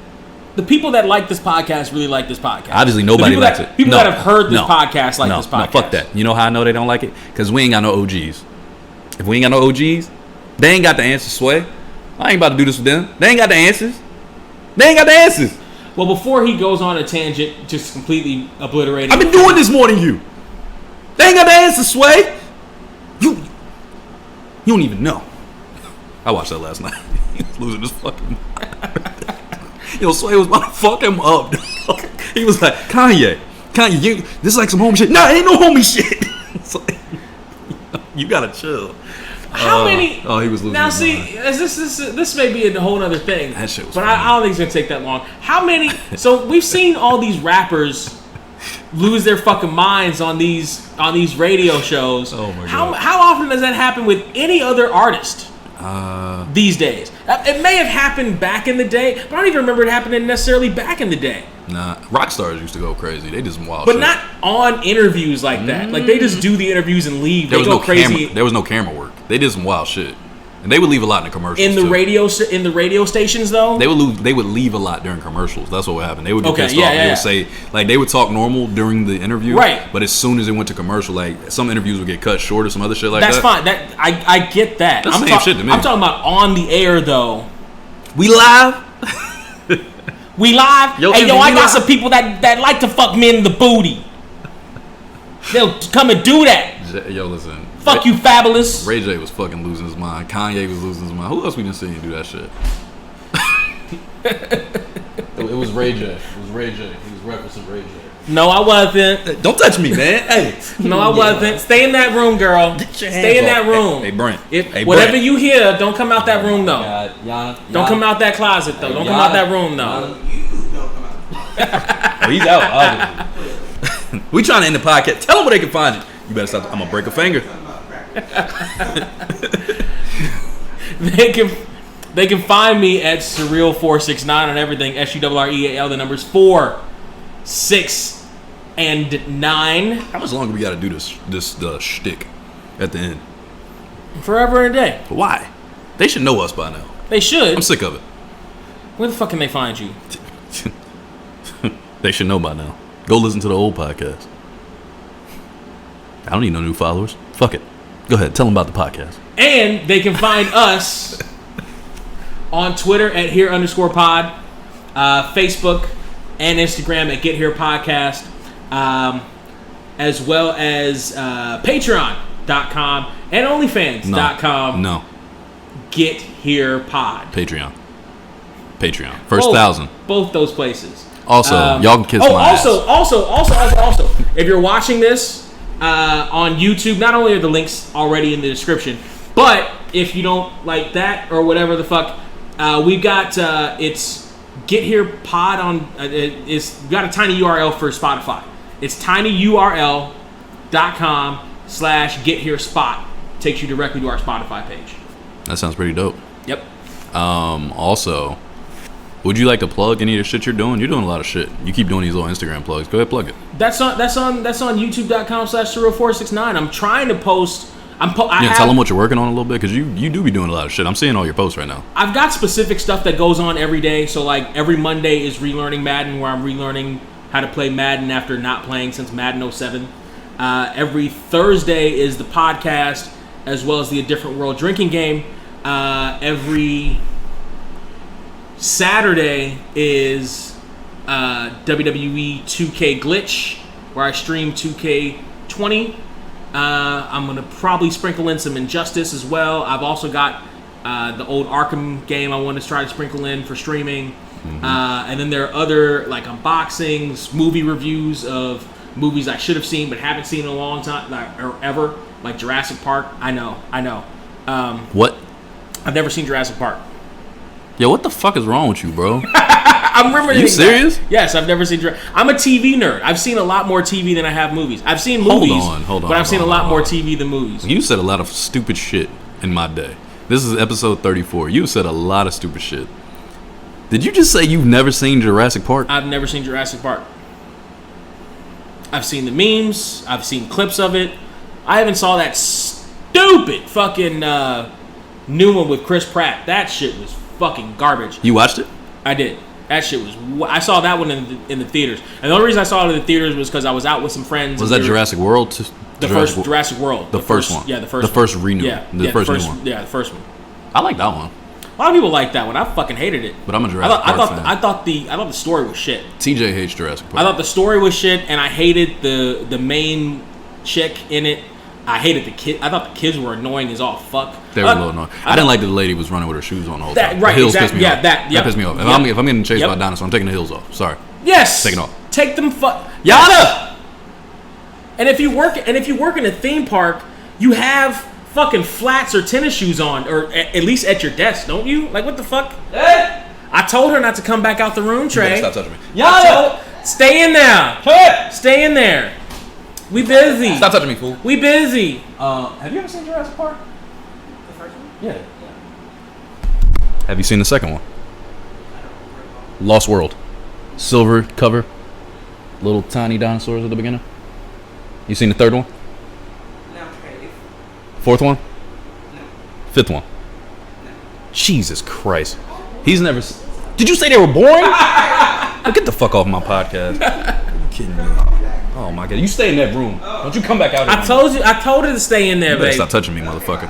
The people that like this podcast really like this podcast. Obviously, nobody likes it. People that have heard this podcast like this podcast. No, fuck that. You know how I know they don't like it? Because we ain't got no OGs. If we ain't got no OGs, they ain't got the answers, Sway. I ain't about to do this with them. They ain't got the answers. Well, before he goes on a tangent, just completely obliterating. I've been doing this more than you. They ain't got the answers, Sway. You don't even know. I watched that last night. He was losing his fucking mind. Yo, Sway was about to fuck him up. He was like, Kanye, this is like some homie shit. Nah, ain't no homie shit. It's like, you gotta chill. How many? Oh, he was losing. Now, see, this may be a whole other thing. That shit was. But I don't think it's gonna take that long. How many? So we've seen all these rappers lose their fucking minds on these radio shows. Oh my god! How often does that happen with any other artist? These days, it may have happened back in the day, but I don't even remember it happening necessarily back in the day. Nah, rock stars used to go crazy. They did some wild but shit. Not on interviews like that. Like they just do the interviews and leave. There they was go crazy. There was no camera work. They did some wild shit, and they would leave a lot in the commercials. In the radio stations though, they would leave a lot during commercials. That's what would happen. They would get pissed off. Yeah. They would say they would talk normal during the interview, right? But as soon as it went to commercial, like some interviews would get cut short or some other shit like That's that. That's fine. I get that. That's the same shit to me. I'm talking about on the air though. We live. We live. Hey, I got some people that like to fuck men in the booty. They'll come and do that. Yo, listen. Fuck you, Fabulous. Ray J was fucking losing his mind. Kanye was losing his mind. Who else we been seeing do that shit? It was Ray J. It was Ray J. He was referencing Ray J. No, I wasn't. Don't touch me, man. Hey. No, I wasn't. Stay in that room, girl. Stay in that room. Hey, Brent. Whatever you hear, don't come out that room, though. Don't come out that closet, though. Don't come out that room, though. You don't come out. Oh, he's out, obviously. We trying to end the podcast. Tell them where they can find you. You better stop. I'm going to break a finger. They can find me at Surreal469 on everything. SURREAL, the numbers 4, 6, and 9. How much longer we got to do this shtick at the end? Forever and a day. But why? They should know us by now. They should. I'm sick of it. Where the fuck can they find you? They should know by now. Go listen to the old podcast. I don't need no new followers. Fuck it. Go ahead. Tell them about the podcast. And they can find us on Twitter at here_pod, Facebook and Instagram at Get Here Podcast, as well as Patreon.com and OnlyFans.com. No. Get Here Pod. Patreon. First 1,000. Both those places. Also, y'all can kiss my ass. Also, if you're watching this on YouTube, not only are the links already in the description, but if you don't like that or whatever the fuck, we've got it's Get Here Pod on. We've got a tiny URL for Spotify. It's tinyurl.com/Get Here Spot. Takes you directly to our Spotify page. That sounds pretty dope. Yep. Also, would you like to plug any of the shit you're doing? You're doing a lot of shit. You keep doing these little Instagram plugs. Go ahead, plug it. That's on YouTube.com/Surreal469. I'm trying to post. Tell them what you're working on a little bit, because you do be doing a lot of shit. I'm seeing all your posts right now. I've got specific stuff that goes on every day. So like every Monday is Relearning Madden, where I'm relearning how to play Madden after not playing since Madden 07. Every Thursday is the podcast, as well as the A Different World drinking game. Every Saturday is WWE 2K Glitch, where I stream 2K20. I'm going to probably sprinkle in some Injustice as well. I've also got the old Arkham game I want to try to sprinkle in for streaming. Mm-hmm. And then there are other like unboxings, movie reviews of movies I should have seen but haven't seen in a long time, or ever, like Jurassic Park. I know. What? I've never seen Jurassic Park. Yo, what the fuck is wrong with you, bro? I'm remembering. Are you serious? That. Yes, I've never seen. I'm a TV nerd. I've seen a lot more TV than I have movies. I've seen movies, hold on, but I've seen a lot more TV than movies. You said a lot of stupid shit in my day. This is episode 34. You said a lot of stupid shit. Did you just say you've never seen Jurassic Park? I've never seen Jurassic Park. I've seen the memes. I've seen clips of it. I haven't saw that stupid fucking new one with Chris Pratt. That shit was fucking garbage. You watched it? I did. That shit was. I saw that one in the theaters, and the only reason I saw it in the theaters was because I was out with some friends. Was that Jurassic World? First Jurassic World. The first one. Yeah, the first. The first renew. Yeah, the first new one. Yeah, the first one. I like that one. A lot of people like that one. I fucking hated it. But I'm a Jurassic Park fan. I thought the story was shit. TJ hates Jurassic Park. I thought the story was shit, and I hated the main chick in it. I hated the kid. I thought the kids were annoying as all fuck. They were a little annoying. I didn't like that the lady was running with her shoes on the whole time. Right, the hills exactly. Pissed me off. That pissed me off. If I'm getting chased by a dinosaur, I'm taking the heels off. Sorry. Yes. Taking off. Take them. Yada. And if you work in a theme park, you have fucking flats or tennis shoes on, or at least at your desk, don't you? Like, what the fuck? Hey! I told her not to come back out the room, Trey. Stop touching me. Yada. Stay in there. Hey! Stay in there. We busy. Stop touching me, fool. We busy. Have you ever seen Jurassic Park? The first one? Yeah. Have you seen the second one? Lost World. Silver cover. Little tiny dinosaurs at the beginning. You seen the third one? No, okay. Fourth one? No. Fifth one? No. Jesus Christ. He's never... Did you say they were boring? Well, get the fuck off my podcast. Are you kidding me? Oh my God. You stay in that room. Don't you come back out here. I told her to stay in there, You better baby. stop touching me, motherfucker.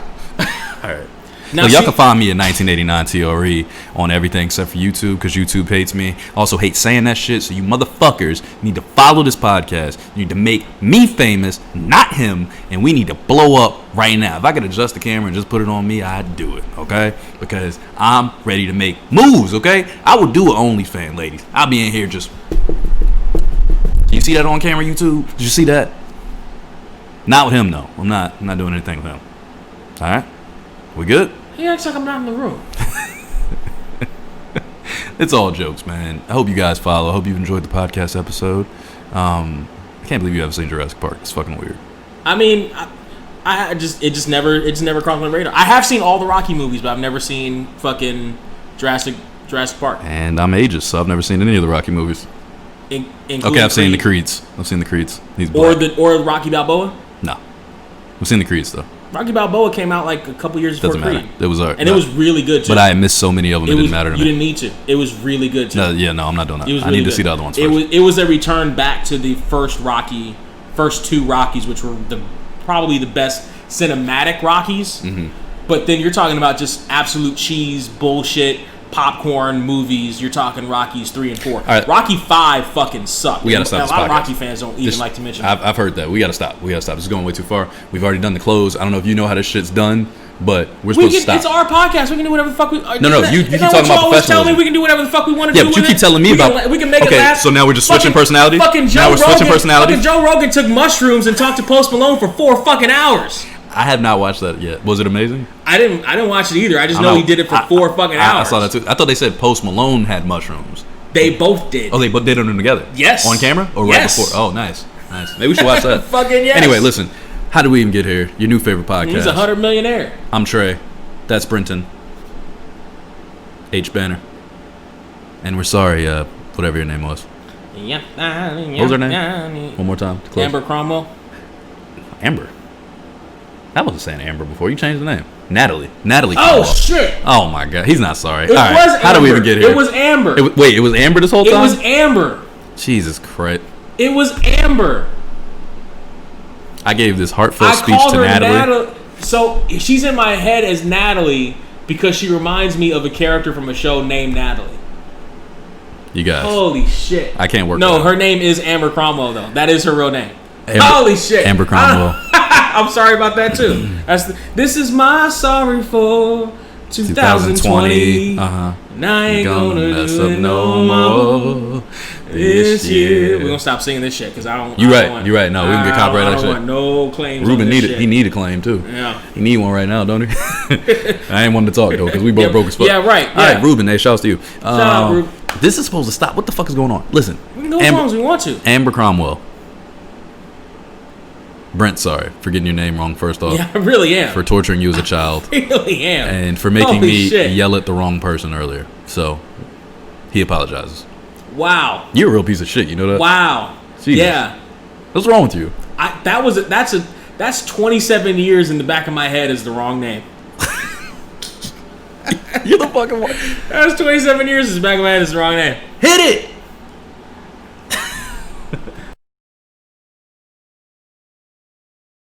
All right. Now, Look, y'all can find me at 1989 TRE on everything except for YouTube because YouTube hates me. Also hate saying that shit. So you motherfuckers need to follow this podcast. You need to make me famous, not him, and we need to blow up right now. If I could adjust the camera and just put it on me, I'd do it, okay? Because I'm ready to make moves, okay? I would do an OnlyFans, ladies. I'll be in here just... You see that on camera, YouTube? Did you see that? Not with him, though. I'm not doing anything with him. All right? We good? He acts like I'm not in the room. It's all jokes, man. I hope you guys follow. I hope you enjoyed the podcast episode. I can't believe you haven't seen Jurassic Park. It's fucking weird. I mean, it just never crossed my radar. I have seen all the Rocky movies, but I've never seen fucking Jurassic Park. And I'm ageist, so I've never seen any of the Rocky movies. Okay, I've seen the Creeds. He's black. Or Rocky Balboa. No, I've seen the Creeds though. Rocky Balboa came out like a couple years before Doesn't Creed. matter. It was and it was really good too. But I missed so many of them. It didn't matter to me. You didn't need to. It was really good too. No, I'm not doing that. I need to see the other ones first. It was a return back to the first two Rockies, which were probably the best cinematic Rockies. Mm-hmm. But then you're talking about just absolute cheese bullshit. Popcorn movies. You're talking Rockies 3 and 4. Right. Rocky 5 fucking sucked. We gotta stop this A lot of podcast. Rocky fans don't even like to mention it. I've heard that. We gotta stop. This is going way too far. We've already done the close. I don't know if you know how this shit's done, but we're supposed to stop. It's our podcast. We can do whatever the fuck we. No. You keep talking about professionalism. professionalism. Tell me we can do whatever the fuck we want to do. Yeah, but you keep telling me about. We can make it last. So now we're just switching personalities. Fucking Joe Rogan. Fucking Joe Rogan took mushrooms and talked to Post Malone for 4 fucking hours. I have not watched that yet. Was it amazing? I didn't watch it either. I just know he did it for 4 fucking hours. I saw that too. I thought they said Post Malone had mushrooms. They both did. Oh, they did them together? Yes. On camera or right before? Oh, nice. Maybe we should watch that. Fucking yes. Anyway, listen. How did we even get here? Your new favorite podcast. He's 100 millionaire. I'm Trey. That's Brenton. H. Banner. And we're sorry, whatever your name was. What was her name? One more time. Close. Amber Cromwell. Amber? I wasn't saying Amber before. You changed the name. Natalie. Cromwell. Oh, shit. Oh, my God. He's not sorry. It was Amber. How did we even get here? It was Amber. It was Amber this whole time? It was Amber. Jesus Christ. It was Amber. I gave this heartfelt speech to Natalie. So she's in my head as Natalie because she reminds me of a character from a show named Natalie. You guys. Holy shit. I can't work No, that her name is Amber Cromwell, though. That is her real name. Amber, Holy shit. Amber Cromwell. I'm sorry about that, too. This is my sorry for 2020. Uh-huh. And I ain't gonna mess do up it no more this year. We're gonna stop singing this shit because I don't. You're right. No, we can get copyrighted. I don't want no claims. Ruben on this shit. he need a claim too. Yeah. He need one right now, don't he? I ain't wanting to talk though because we both broke as fuck. Yeah, right. All right, Ruben. Hey, shouts to you. Shout out, Ruben. This is supposed to stop. What the fuck is going on? Listen. We can go as long as we want to. Amber Cromwell. Brent, sorry for getting your name wrong first off. Yeah, I really am. For torturing you as a child. I really am. And for making me yell at the wrong person earlier. So, he apologizes. Wow. You're a real piece of shit, you know that? Wow. Jesus. Yeah. What's wrong with you? That's 27 years in the back of my head is the wrong name. You're the fucking one. That's 27 years in the back of my head is the wrong name. Hit it!